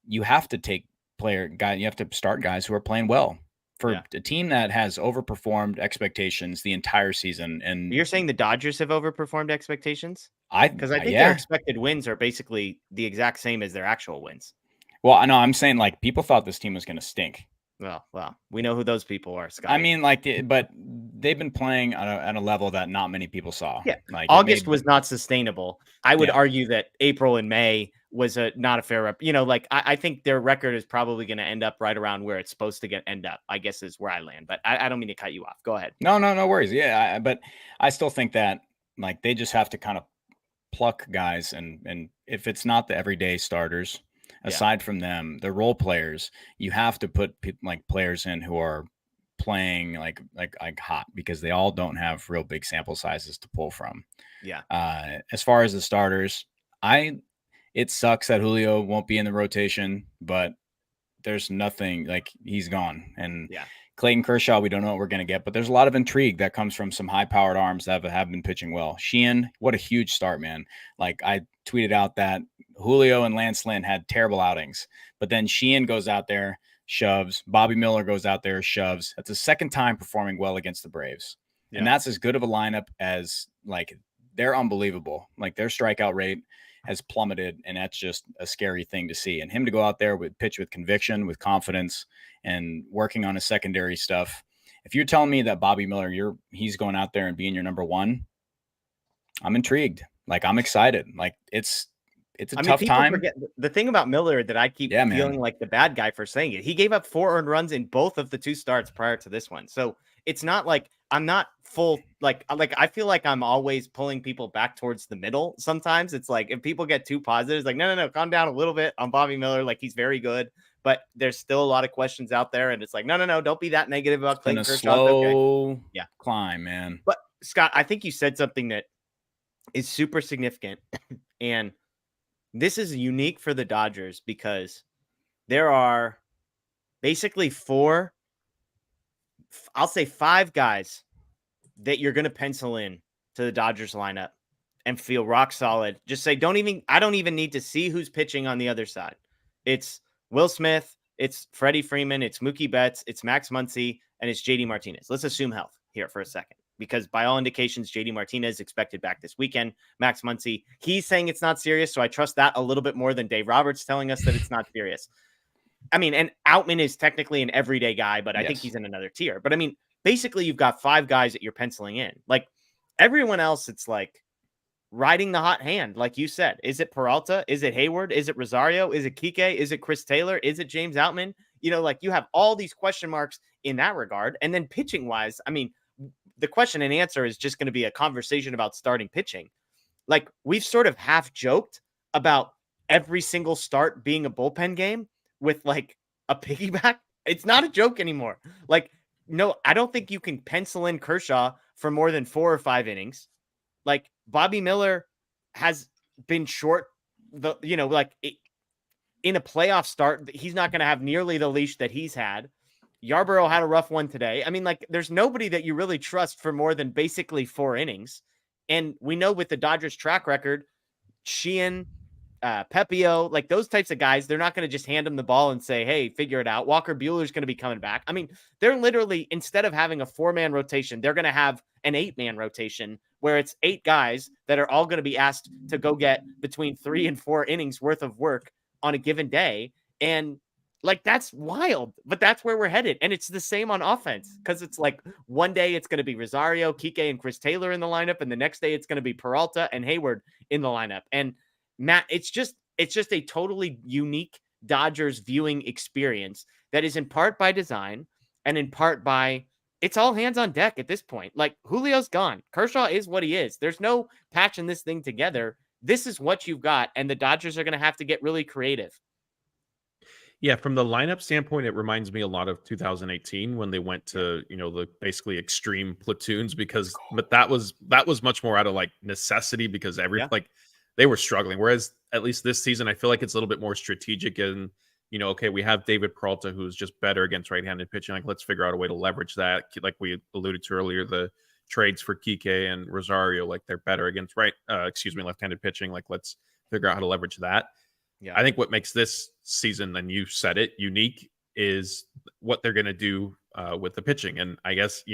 you have to you have to start guys who are playing well for a team that has overperformed expectations the entire season. And you're saying the Dodgers have overperformed expectations? Because I think their expected wins are basically the exact same as their actual wins. Well, I know, I'm saying, like, people thought this team was going to stink. Well, we know who those people are, Scott. But they've been playing at a level that not many people saw. Yeah, like, August was not sustainable. I would argue that April and May was not a fair rep. I think their record is probably going to end up right around where it's supposed to end up, I guess, is where I land. But I don't mean to cut you off. Go ahead. No worries. Yeah, but I still think that, like, they just have to kind of pluck guys, and if it's not the everyday starters, aside from them, the role players, you have to put players in who are playing like hot, because they all don't have real big sample sizes to pull from. Yeah. As far as the starters, it sucks that Julio won't be in the rotation, but there's nothing, like, he's gone. And Clayton Kershaw, we don't know what we're going to get, but there's a lot of intrigue that comes from some high-powered arms that have been pitching well. Sheehan, what a huge start, man. Like, I tweeted out that Julio and Lance Lynn had terrible outings, but then Sheehan goes out there, shoves. Bobby Miller goes out there, shoves. That's the second time performing well against the Braves. Yeah. And that's as good of a lineup as, like, they're unbelievable. Like, their strikeout rate has plummeted, and that's just a scary thing to see. And him to go out there with pitch with conviction, with confidence, and working on his secondary stuff. If you're telling me that Bobby Miller, he's going out there and being your number one, I'm intrigued. Like, I'm excited. Like, it's a tough time. The thing about Miller that I keep feeling like the bad guy for saying it, he gave up 4 earned runs in both of the 2 starts prior to this one. So it's not like I'm not full, like I feel like I'm always pulling people back towards the middle. Sometimes it's like if people get too positive, it's like, no, calm down a little bit on Bobby Miller. Like he's very good, but there's still a lot of questions out there. And it's like, no, don't be that negative about Clayton Kershaw. Slow Yeah. climb, man. But Scott, I think you said something that is super significant. And this is unique for the Dodgers because there are basically I'll say 5 guys that you're going to pencil in to the Dodgers lineup and feel rock solid. Just say, I don't even need to see who's pitching on the other side. It's Will Smith, it's Freddie Freeman, it's Mookie Betts, it's Max Muncy, and it's JD Martinez. Let's assume health here for a second, because by all indications, JD Martinez expected back this weekend. Max Muncy, he's saying it's not serious. So I trust that a little bit more than Dave Roberts telling us that it's not serious. I mean, and Outman is technically an everyday guy, but I think he's in another tier. But I mean, basically you've got 5 guys that you're penciling in. Like everyone else, it's like riding the hot hand. Like you said, is it Peralta? Is it Hayward? Is it Rosario? Is it Kike? Is it Chris Taylor? Is it James Outman? You know, like you have all these question marks in that regard. And then pitching wise, I mean, the question and answer is just going to be a conversation about starting pitching. Like we've sort of half joked about every single start being a bullpen game with like a piggyback. It's not a joke anymore. Like, no, I don't think you can pencil in Kershaw for more than 4 or 5 innings. Like Bobby Miller has been short in a playoff start. He's not going to have nearly the leash that he's had. Yarborough had a rough one today. I mean, like there's nobody that you really trust for more than basically 4 innings. And we know with the Dodgers track record, Sheehan, Pepio, like those types of guys, they're not going to just hand him the ball and say, hey, figure it out. Walker Buehler's going to be coming back. I mean, they're literally, instead of having a 4-man rotation, they're going to have an 8-man rotation where it's 8 guys that are all going to be asked to go get between 3 and 4 innings worth of work on a given day. And like, that's wild, but that's where we're headed. And it's the same on offense, because it's like one day it's going to be Rosario, Kike, and Chris Taylor in the lineup. And the next day it's going to be Peralta and Hayward in the lineup. And Matt, it's just a totally unique Dodgers viewing experience that is in part by design and in part by it's all hands on deck at this point. Like Julio's gone. Kershaw is what he is. There's no patching this thing together. This is what you've got. And the Dodgers are going to have to get really creative. Yeah, from the lineup standpoint, it reminds me a lot of 2018 when they went to, the basically extreme platoons, but that was much more out of like necessity because they were struggling. Whereas at least this season, I feel like it's a little bit more strategic and, okay, we have David Peralta, who's just better against right-handed pitching. Like, let's figure out a way to leverage that. Like we alluded to earlier, the trades for Kike and Rosario, like they're better against left-handed pitching. Like, let's figure out how to leverage that. Yeah, I think what makes this season, and you said it, unique is what they're going to do with the pitching. And I guess,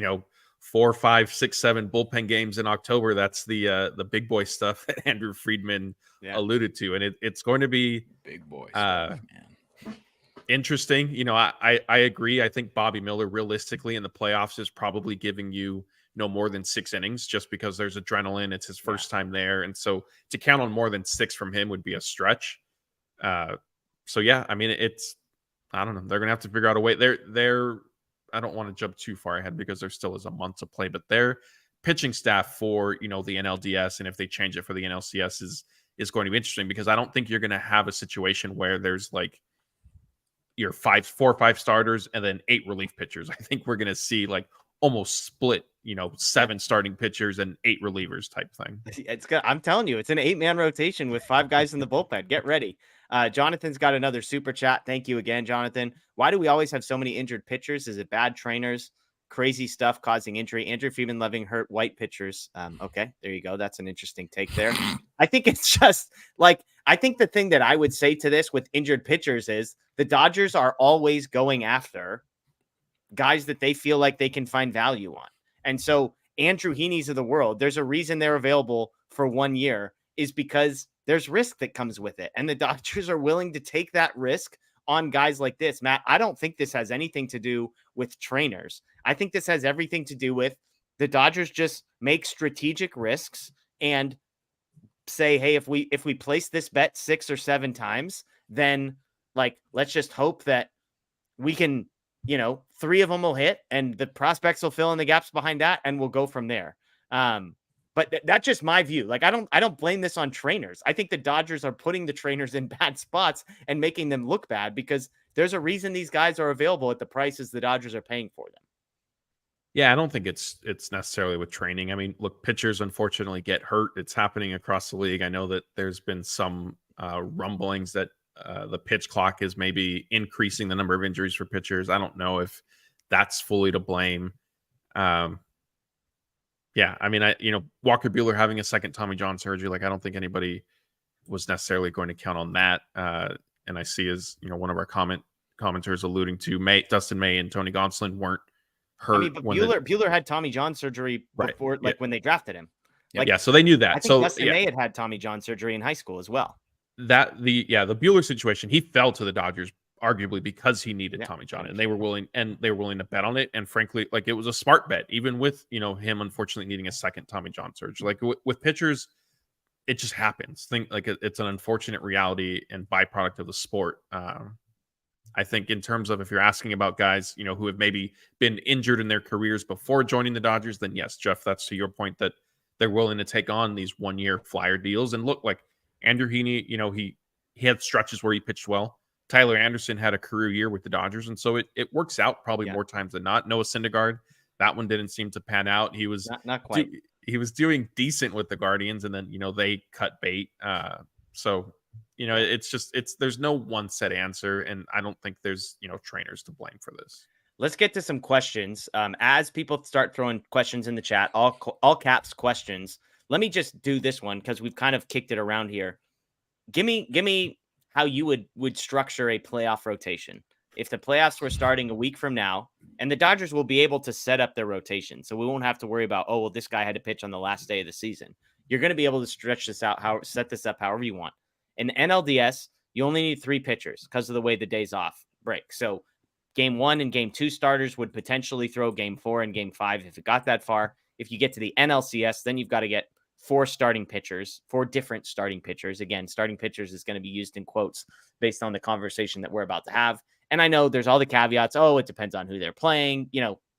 4, 5, 6, 7 bullpen games in October. That's the big boy stuff that Andrew Friedman alluded to. And it's going to be big boy stuff, man. Interesting. I agree. I think Bobby Miller realistically in the playoffs is probably giving you no more than 6 innings just because there's adrenaline. It's his first time there. And so to count on more than 6 from him would be a stretch. So yeah, I mean, I don't know. They're going to have to figure out a way. I don't want to jump too far ahead because there still is a month to play, but their pitching staff for, the NLDS, and if they change it for the NLCS is going to be interesting because I don't think you're going to have a situation where there's like your 4 or 5 starters and then 8 relief pitchers. I think we're going to see like almost split, 7 starting pitchers and 8 relievers type thing. It's good. I'm telling you, it's an 8-man rotation with 5 guys in the bullpen. Get ready. Jonathan's got another super chat. Thank you again, Jonathan. Why do we always have so many injured pitchers? Is it bad trainers? Crazy stuff causing injury? Andrew Friedman loving hurt white pitchers. Okay, there you go. That's an interesting take there. I think it's just like, I think the thing that I would say to this with injured pitchers is the Dodgers are always going after guys that they feel like they can find value on. And so Andrew Heaney's of the world, there's a reason they're available for 1 year is because there's risk that comes with it. And the Dodgers are willing to take that risk on guys like this. Matt, I don't think this has anything to do with trainers. I think this has everything to do with the Dodgers just make strategic risks and say, hey, if we place this bet 6 or 7 times, then like, let's just hope that we can 3 of them will hit, and the prospects will fill in the gaps behind that, and we'll go from there. But that's just my view. Like, I don't blame this on trainers. I think the Dodgers are putting the trainers in bad spots and making them look bad, because there's a reason these guys are available at the prices the Dodgers are paying for them. Yeah, I don't think it's necessarily with training. I mean, look, pitchers unfortunately get hurt. It's happening across the league. I know that there's been some rumblings that the pitch clock is maybe increasing the number of injuries for pitchers. I don't know if that's fully to blame. Yeah, I mean, Walker Buehler having a second Tommy John surgery, like, I don't think anybody was necessarily going to count on that. And I see, as one of our commenters alluding to, Dustin May and Tony Gonsolin weren't hurt. I mean, but Buehler had Tommy John surgery before, when they drafted him. Like, so they knew that. I think Dustin May had Tommy John surgery in high school as well. The Buehler situation, he fell to the Dodgers arguably because he needed Tommy John, and they were willing to bet on it. And frankly, like, it was a smart bet, even with him unfortunately needing a second Tommy John surgery. Like, with pitchers, it just happens. It's an unfortunate reality and byproduct of the sport. I think in terms of, if you're asking about guys, who have maybe been injured in their careers before joining the Dodgers, then yes, Jeff, that's to your point, that they're willing to take on these 1-year flyer deals. And look, like Andrew Heaney, he had stretches where he pitched well. Tyler Anderson had a career year with the Dodgers, and so it works out probably more times than not. Noah Syndergaard, that one didn't seem to pan out. He was not quite. He was doing decent with the Guardians, and then they cut bait. So there's no one set answer, and I don't think there's trainers to blame for this. Let's get to some questions. As people start throwing questions in the chat, all caps questions. Let me just do this one, because we've kind of kicked it around here. Give me how you would structure a playoff rotation if the playoffs were starting a week from now, and the Dodgers will be able to set up their rotation, so we won't have to worry about, oh, well, this guy had to pitch on the last day of the season. You're going to be able to stretch this out, set this up however you want. In NLDS, you only need 3 pitchers because of the way the days off break. So game 1 and game 2 starters would potentially throw game 4 and game 5 if it got that far. If you get to the NLCS, then you've got to get 4 different starting pitchers. Again, starting pitchers is going to be used in quotes based on the conversation that we're about to have. And I know there's all the caveats. Oh, it depends on who they're playing,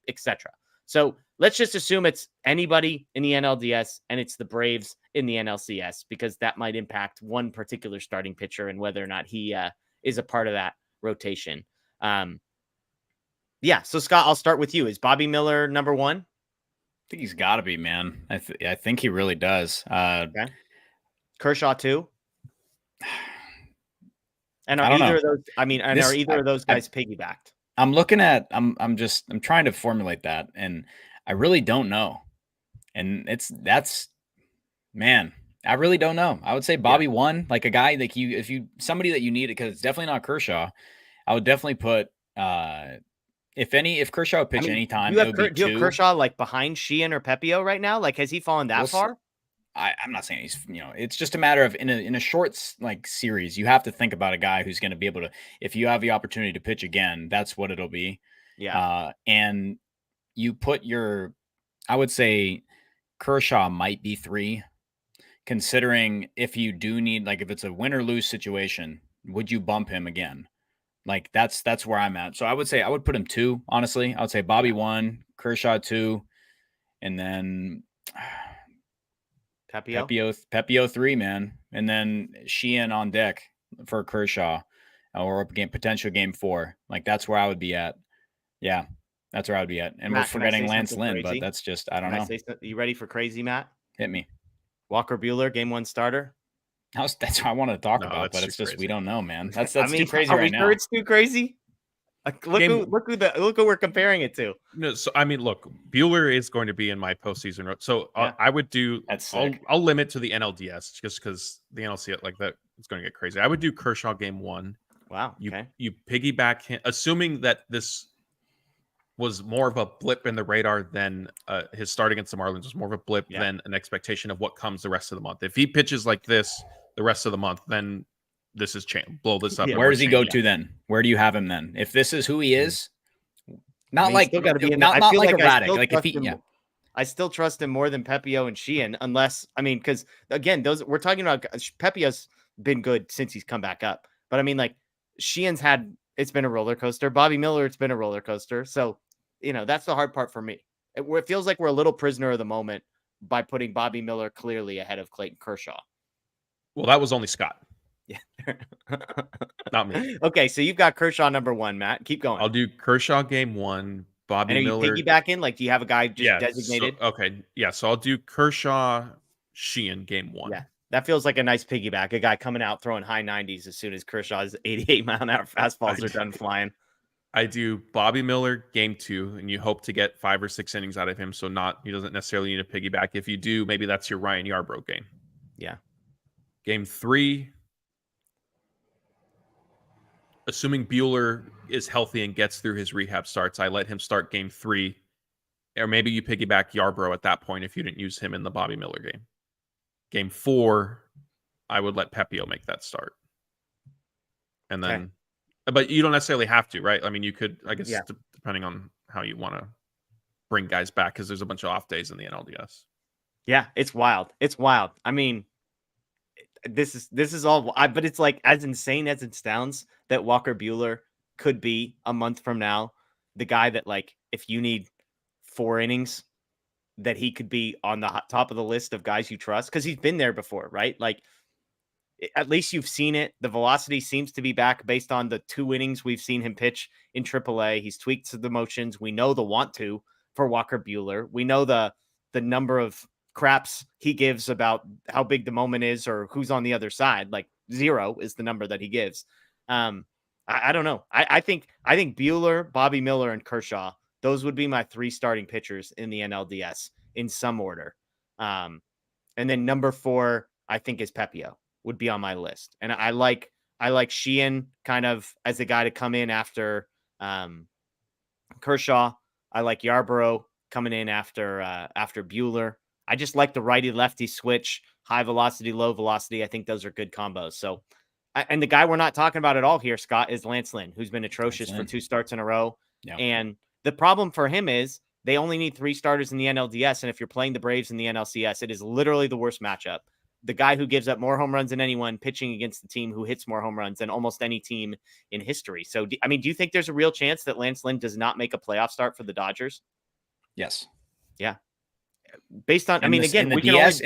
etc. So let's just assume it's anybody in the NLDS and it's the Braves in the NLCS, because that might impact one particular starting pitcher and whether or not he is a part of that rotation. So Scott, I'll start with you. Is Bobby Miller number 1? I think he's got to be, man. I think he really does. Okay. Kershaw 2. And are either of those guys piggybacked? I'm trying to formulate that, and I really don't know. And I really don't know. I would say Bobby 1, like a guy like somebody that you need it, because it's definitely not Kershaw. I would definitely put if Kershaw would pitch anytime, do you have Kershaw like behind Sheehan or Pepio right now? Like, has he fallen that far? I'm not saying he's, it's just a matter of in a short series, you have to think about a guy who's going to be able to, if you have the opportunity to pitch again, that's what it'll be. Yeah. And you put I would say Kershaw might be 3, considering if you do need, like, if it's a win or lose situation, would you bump him again? Like, that's where I'm at. So I would say I would put him 2, honestly. I would say Bobby 1, Kershaw 2, and then Pepio 3, man. And then Sheehan on deck for Kershaw, or potential game 4. Like, that's where I would be at. Yeah, that's where I would be at. And Matt, we're forgetting Lance Lynn, but that's just, I don't know. You ready for crazy, Matt? Hit me. Walker Buehler, game 1 starter. That's what I want to talk about, but it's just crazy. We don't know, man. That's too crazy right now. Sure it's too crazy? Look who we're comparing it to. No, so I mean, look, Buehler is going to be in my postseason. So I would do. I'll limit to the NLDS just because the NLCS like that is going to get crazy. I would do Kershaw game 1. Wow. Okay. You piggyback him, assuming that this was more of a blip in the radar than his start against the Marlins was more of a blip than an expectation of what comes the rest of the month. If he pitches like this the rest of the month, then this is blow this up. Yeah. Where does he go to then? Where do you have him then? If this is who he is, not like erratic. Like if he, I still trust him more than Pepio and Sheehan, unless because again, we're talking about Pepio's been good since he's come back up, but I mean, like, Sheehan's had it's been a roller coaster. Bobby Miller, it's been a roller coaster. So, that's the hard part for me. It feels like we're a little prisoner of the moment by putting Bobby Miller clearly ahead of Clayton Kershaw. Well, that was only Scott. Yeah. Not me. Okay, so you've got Kershaw number 1, Matt. Keep going. I'll do Kershaw game 1, Bobby And are Miller. you piggybacking? Like, do you have a guy just designated? So I'll do Kershaw, Sheehan game 1. Yeah, that feels like a nice piggyback. A guy coming out throwing high 90s as soon as Kershaw's 88-mile-an-hour fastballs are done flying. I do Bobby Miller game 2, and you hope to get 5 or 6 innings out of him. So he doesn't necessarily need a piggyback. If you do, maybe that's your Ryan Yarbrough game. Yeah. Game 3, assuming Buehler is healthy and gets through his rehab starts, I let him start game 3. Or maybe you piggyback Yarbrough at that point if you didn't use him in the Bobby Miller game. Game 4, I would let Pepio make that start. And then, but you don't necessarily have to, right? I mean, you could, I guess, depending on how you want to bring guys back, because there's a bunch of off days in the NLDS. Yeah, it's wild. It's wild. I mean, this is all, but it's like as insane as it sounds that Walker Buehler could be a month from now, the guy that, like, if you need 4 innings, that he could be on the top of the list of guys you trust, because he's been there before, right? Like, at least you've seen it. The velocity seems to be back based on the 2 innings we've seen him pitch in AAA. He's tweaked the motions. We know the want to for Walker Buehler. We know the number of craps he gives about how big the moment is or who's on the other side. Like 0 is the number that he gives. I don't know. I think Buehler, Bobby Miller, and Kershaw, those would be my 3 starting pitchers in the NLDS in some order. And then number 4, I think, is Pepio, would be on my list. And I like Sheehan kind of as a guy to come in after Kershaw. I like Yarbrough coming in after Buehler. I just like the righty lefty switch, high velocity, low velocity. I think those are good combos. So, and the guy we're not talking about at all here, Scott, is Lance Lynn, who's been atrocious for 2 starts in a row. Yeah. And the problem for him is they only need 3 starters in the NLDS. And if you're playing the Braves in the NLCS, it is literally the worst matchup. The guy who gives up more home runs than anyone pitching against the team who hits more home runs than almost any team in history. So, do you think there's a real chance that Lance Lynn does not make a playoff start for the Dodgers? Yes. Yeah. Based on, in the DS,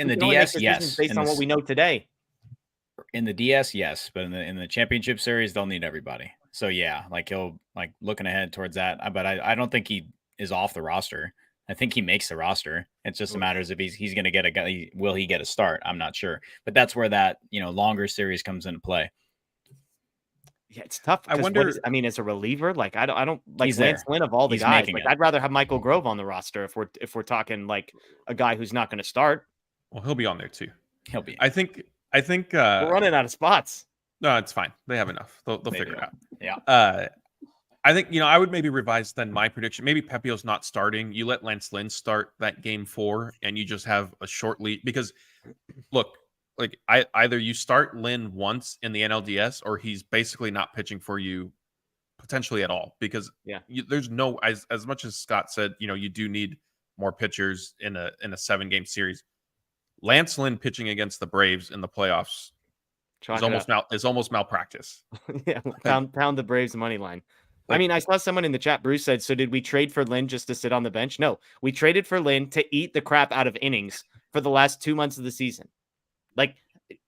yes. Based on what we know today. In the DS, yes. But in the championship series, they'll need everybody. So, yeah, like he'll looking ahead towards that. But I don't think he is off the roster. I think he makes the roster. It's just a matter of if he's going to get a guy. Will he get a start? I'm not sure. But that's where that longer series comes into play. Yeah, it's tough. I wonder. As a reliever, like I don't like Lance Lynn of all the He's guys. making Like, it. I'd rather have Michael Grove on the roster if we're talking like a guy who's not going to start. Well, he'll be on there too. He'll be. I think. We're running out of spots. No, it's fine. They have enough. They'll figure it out. Yeah. I think, I would maybe revise then my prediction. Maybe Pepio's not starting. You let Lance Lynn start that game 4, and you just have a short lead. Because, look, like either you start Lynn once in the NLDS, or he's basically not pitching for you potentially at all. Because there's no, as much as Scott said, you do need more pitchers in a 7-game series. Lance Lynn pitching against the Braves in the playoffs is almost malpractice. Yeah, pound the Braves money line. I saw someone in the chat, Bruce said, so did we trade for Lynn just to sit on the bench? No, we traded for Lynn to eat the crap out of innings for the last 2 months of the season. Like,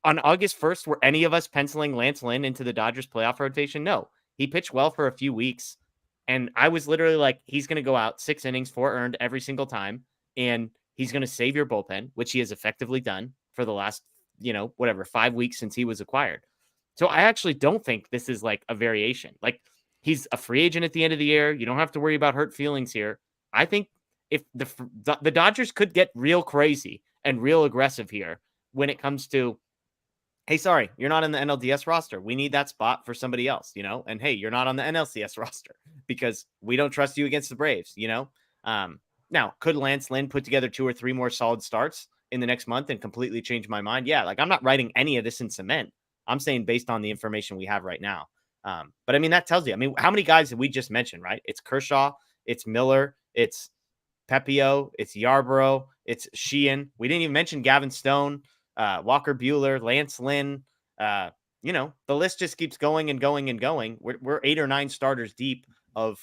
on August 1st, were any of us penciling Lance Lynn into the Dodgers playoff rotation? No, he pitched well for a few weeks. And I was literally like, he's going to go out 6 innings, 4 earned every single time. And he's going to save your bullpen, which he has effectively done for the last, 5 weeks since he was acquired. So I actually don't think this is like a variation. Like, he's a free agent at the end of the year. You don't have to worry about hurt feelings here. I think if the Dodgers could get real crazy and real aggressive here when it comes to, hey, sorry, you're not in the NLDS roster. We need that spot for somebody else, and hey, you're not on the NLCS roster because we don't trust you against the Braves, Now, could Lance Lynn put together 2 or 3 more solid starts in the next month and completely change my mind? Yeah, like I'm not writing any of this in cement. I'm saying based on the information we have right now. But that tells you, how many guys did we just mention, right? It's Kershaw, it's Miller, it's Pepio, it's Yarbrough, it's Sheehan. We didn't even mention Gavin Stone, Walker Buehler, Lance Lynn, the list just keeps going and going and going. We're 8 or 9 starters deep of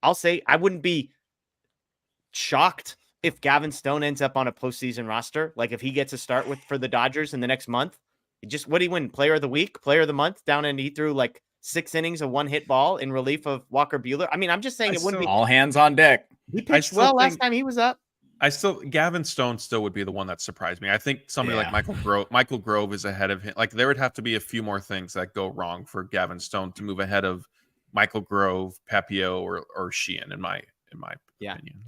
I'll say I wouldn't be shocked if Gavin Stone ends up on a postseason roster. Like if he gets a start for the Dodgers in the next month, what did he win? Player of the week, player of the month down, and he threw like 6 innings of 1-hit ball in relief of Walker Buehler. I mean, I'm just saying it wouldn't be all hands on deck. He pitched well last time he was up. Gavin Stone still would be the one that surprised me. I think somebody like Michael Grove is ahead of him. Like there would have to be a few more things that go wrong for Gavin Stone to move ahead of Michael Grove, Papio, or Sheehan in my opinion.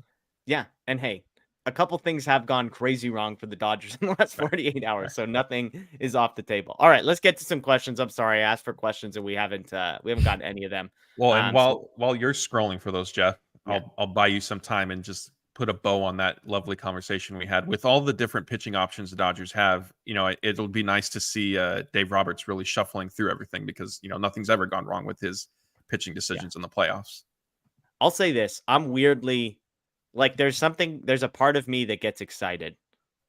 Yeah. And hey, a couple things have gone crazy wrong for the Dodgers in the last 48 hours. So nothing is off the table. All right, let's get to some questions. I'm sorry, I asked for questions and we haven't gotten any of them. Well, and while you're scrolling for those, Jeff, I'll buy you some time and just put a bow on that lovely conversation we had with all the different pitching options the Dodgers have. It'll be nice to see Dave Roberts really shuffling through everything because, nothing's ever gone wrong with his pitching decisions in the playoffs. I'll say this. I'm weirdly there's a part of me that gets excited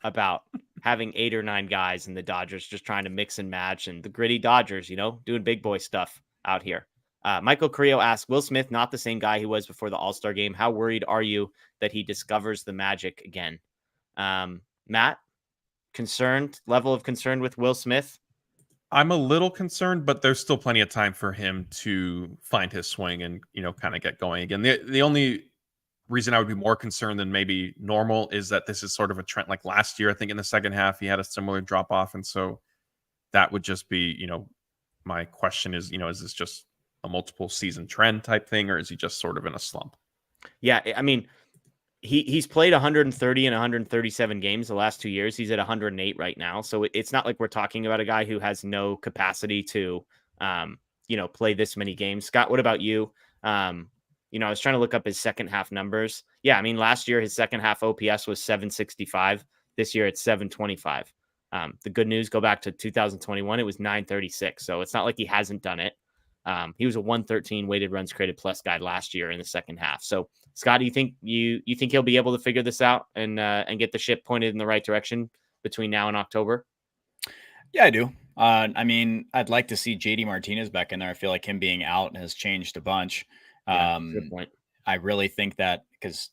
about having 8 or 9 guys and the Dodgers just trying to mix and match and the gritty Dodgers, doing big boy stuff out here. Michael Carrillo asks, Will Smith not the same guy he was before the All-Star game? How worried are you that he discovers the magic again? Matt, level of concern with Will Smith? I'm a little concerned, but there's still plenty of time for him to find his swing and, kind of get going again. The only reason I would be more concerned than maybe normal is that this is sort of a trend. Like last year, I think in the second half, he had a similar drop off. And so that would just be, my question is, is this just a multiple season trend type thing, or is he just sort of in a slump? Yeah. I mean, he's played 130 and 137 games the last 2 years. He's at 108 right now. So it's not like we're talking about a guy who has no capacity to, play this many games. Scott, what about you? I was trying to look up his second half numbers. Yeah, I mean, last year his second half OPS was 765. This year it's 725. The good news, go back to 2021, it was 936. So it's not like he hasn't done it. He was a 113 weighted runs created plus guy last year in the second half. So Scott, do you think he'll be able to figure this out and get the ship pointed in the right direction between now and October? Yeah, I do. I mean, I'd like to see JD Martinez back in there. I feel like him being out has changed a bunch. Good point. I really think that because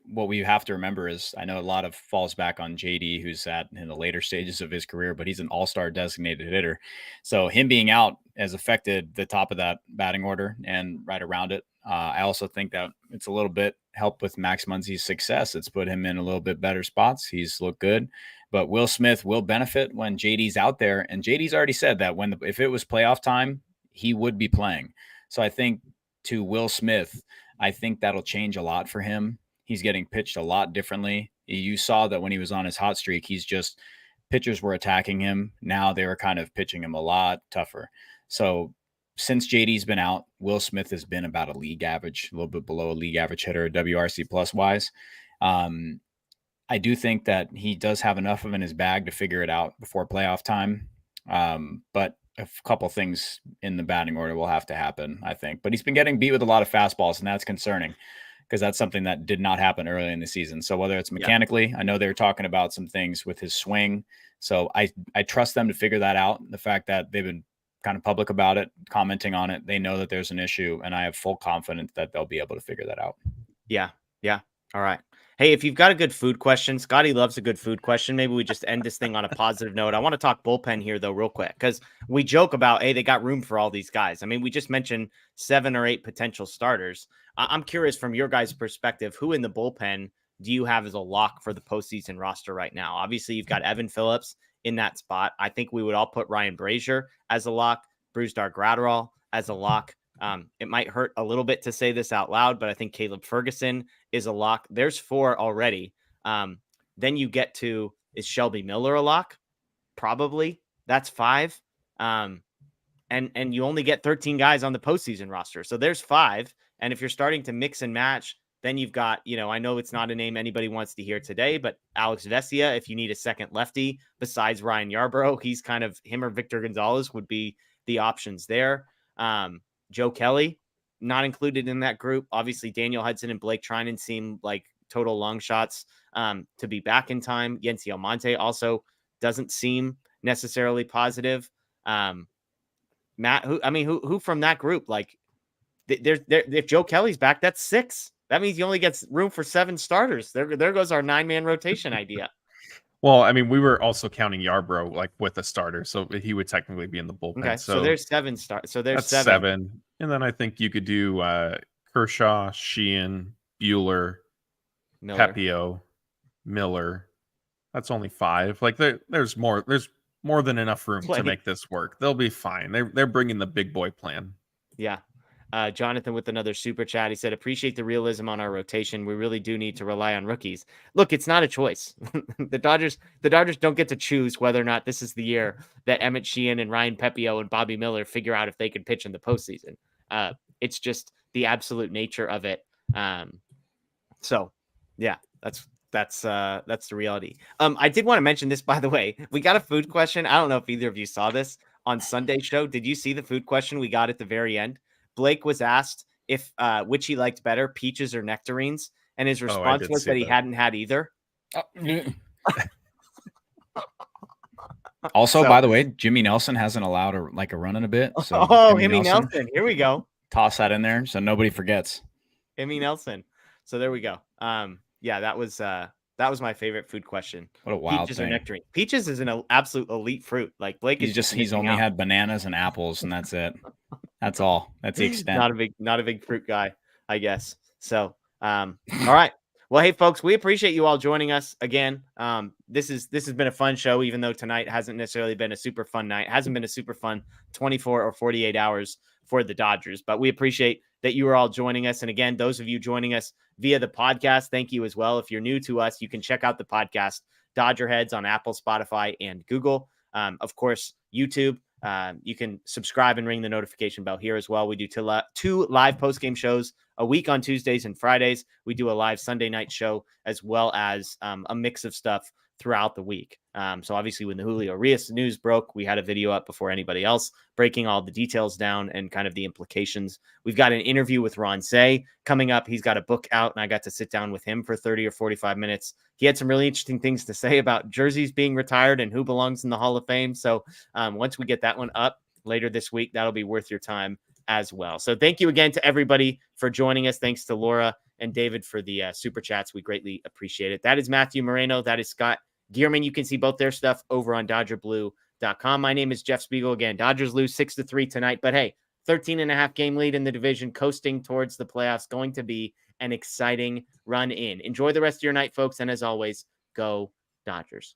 what we have to remember is I know a lot of falls back on JD, who's in the later stages of his career, but he's an all-star designated hitter. So him being out has affected the top of that batting order and right around it. I also think that it's a little bit helped with Max Muncy's success. It's put him in a little bit better spots. He's looked good, but Will Smith will benefit when JD's out there. And JD's already said that if it was playoff time, he would be playing. So I think to Will Smith, I think that'll change a lot for him. He's getting pitched a lot differently. You saw that when he was on his hot streak, pitchers were attacking him. Now they were kind of pitching him a lot tougher. So since JD's been out, Will Smith has been about a league average, a little bit below a league average hitter, WRC plus wise. I do think that he does have enough of in his bag to figure it out before playoff time. But a couple things in the batting order will have to happen, I think. But he's been getting beat with a lot of fastballs, and that's concerning because that's something that did not happen early in the season. So whether it's mechanically, I know they were talking about some things with his swing. So I trust them to figure that out. The fact that they've been kind of public about it, commenting on it, they know that there's an issue, and I have full confidence that they'll be able to figure that out. Yeah. All right. Hey, if you've got a good food question, Scotty loves a good food question. Maybe we just end this thing on a positive note. I want to talk bullpen here, though, real quick, because we joke about, hey, they got room for all these guys. I mean, we just mentioned 7 or 8 potential starters. I'm curious from your guys' perspective, who in the bullpen do you have as a lock for the postseason roster right now? Obviously, you've got Evan Phillips in that spot. I think we would all put Ryan Brazier as a lock, Brusdar Graterol as a lock. It might hurt a little bit to say this out loud, but I think Caleb Ferguson is a lock. There's 4 already. Then you get to, is Shelby Miller a lock? Probably. That's 5. And you only get 13 guys on the postseason roster. So there's 5. And if you're starting to mix and match, then you've got, I know it's not a name anybody wants to hear today, but Alex Vesia, if you need a second lefty besides Ryan Yarbrough, he's kind of, him or Victor Gonzalez would be the options there. Joe Kelly, not included in that group. Obviously, Daniel Hudson and Blake Trinan seem like total long shots to be back in time. Yency Almonte also doesn't seem necessarily positive. Matt, who from that group? Like, if Joe Kelly's back, that's 6. That means he only gets room for 7 starters. There goes our 9-man rotation idea. Well, I mean, we were also counting Yarbrough like with a starter, so he would technically be in the bullpen. Okay, so there's 7 starts. So there's that's 7. 7. And then I think you could do Kershaw, Sheehan, Bueller, Pepio, Miller. That's only 5. Like there's more than enough room to make this work. They'll be fine. They're bringing the big boy plan. Yeah. Jonathan with another super chat. He said, appreciate the realism on our rotation. We really do need to rely on rookies. Look, it's not a choice. The Dodgers don't get to choose whether or not this is the year that Emmett Sheehan and Ryan Pepio and Bobby Miller figure out if they can pitch in the postseason. It's just the absolute nature of it. So yeah, that's the reality. I did want to mention this, by the way. We got a food question. I don't know if either of you saw this on Sunday's show. Did you see the food question we got at the very end? Blake was asked if which he liked better, peaches or nectarines, and his response was that he hadn't had either. Also, by the way, Jimmy Nelson hasn't allowed a run in a bit. So Jimmy Nelson. Here we go. Toss that in there so nobody forgets. Jimmy Nelson. So there we go. Yeah, that was my favorite food question. What a wild peaches thing. Or nectarine. Peaches is an absolute elite fruit. Like Blake he's only had bananas and apples, and that's it. That's all. That's the extent. Not a big fruit guy, I guess. So, all right. Well, hey folks, we appreciate you all joining us again. This has been a fun show, even though tonight hasn't necessarily been a super fun night. It hasn't been a super fun 24 or 48 hours for the Dodgers, but we appreciate that you are all joining us. And again, those of you joining us via the podcast, thank you as well. If you're new to us, you can check out the podcast DodgerHeads on Apple, Spotify, and Google. Of course, YouTube. You can subscribe and ring the notification bell here as well. We do 2 live post-game shows a week on Tuesdays and Fridays. We do a live Sunday night show as well as a mix of stuff throughout the week. So obviously when the Julio Urias news broke, we had a video up before anybody else, breaking all the details down and kind of the implications. We've got an interview with Ron Say coming up. He's got a book out and I got to sit down with him for 30 or 45 minutes. He had some really interesting things to say about jerseys being retired and who belongs in the Hall of Fame. So once we get that one up later this week, that'll be worth your time as well. So thank you again to everybody for joining us. Thanks to Laura and David for the super chats. We greatly appreciate it. That is Matthew Moreno. That is Scott Geirman. You can see both their stuff over on DodgerBlue.com. My name is Jeff Spiegel. Again, Dodgers lose 6-3 tonight, but hey, 13.5 game lead in the division, coasting towards the playoffs. Going to be an exciting run in. Enjoy the rest of your night, folks. And as always, go Dodgers.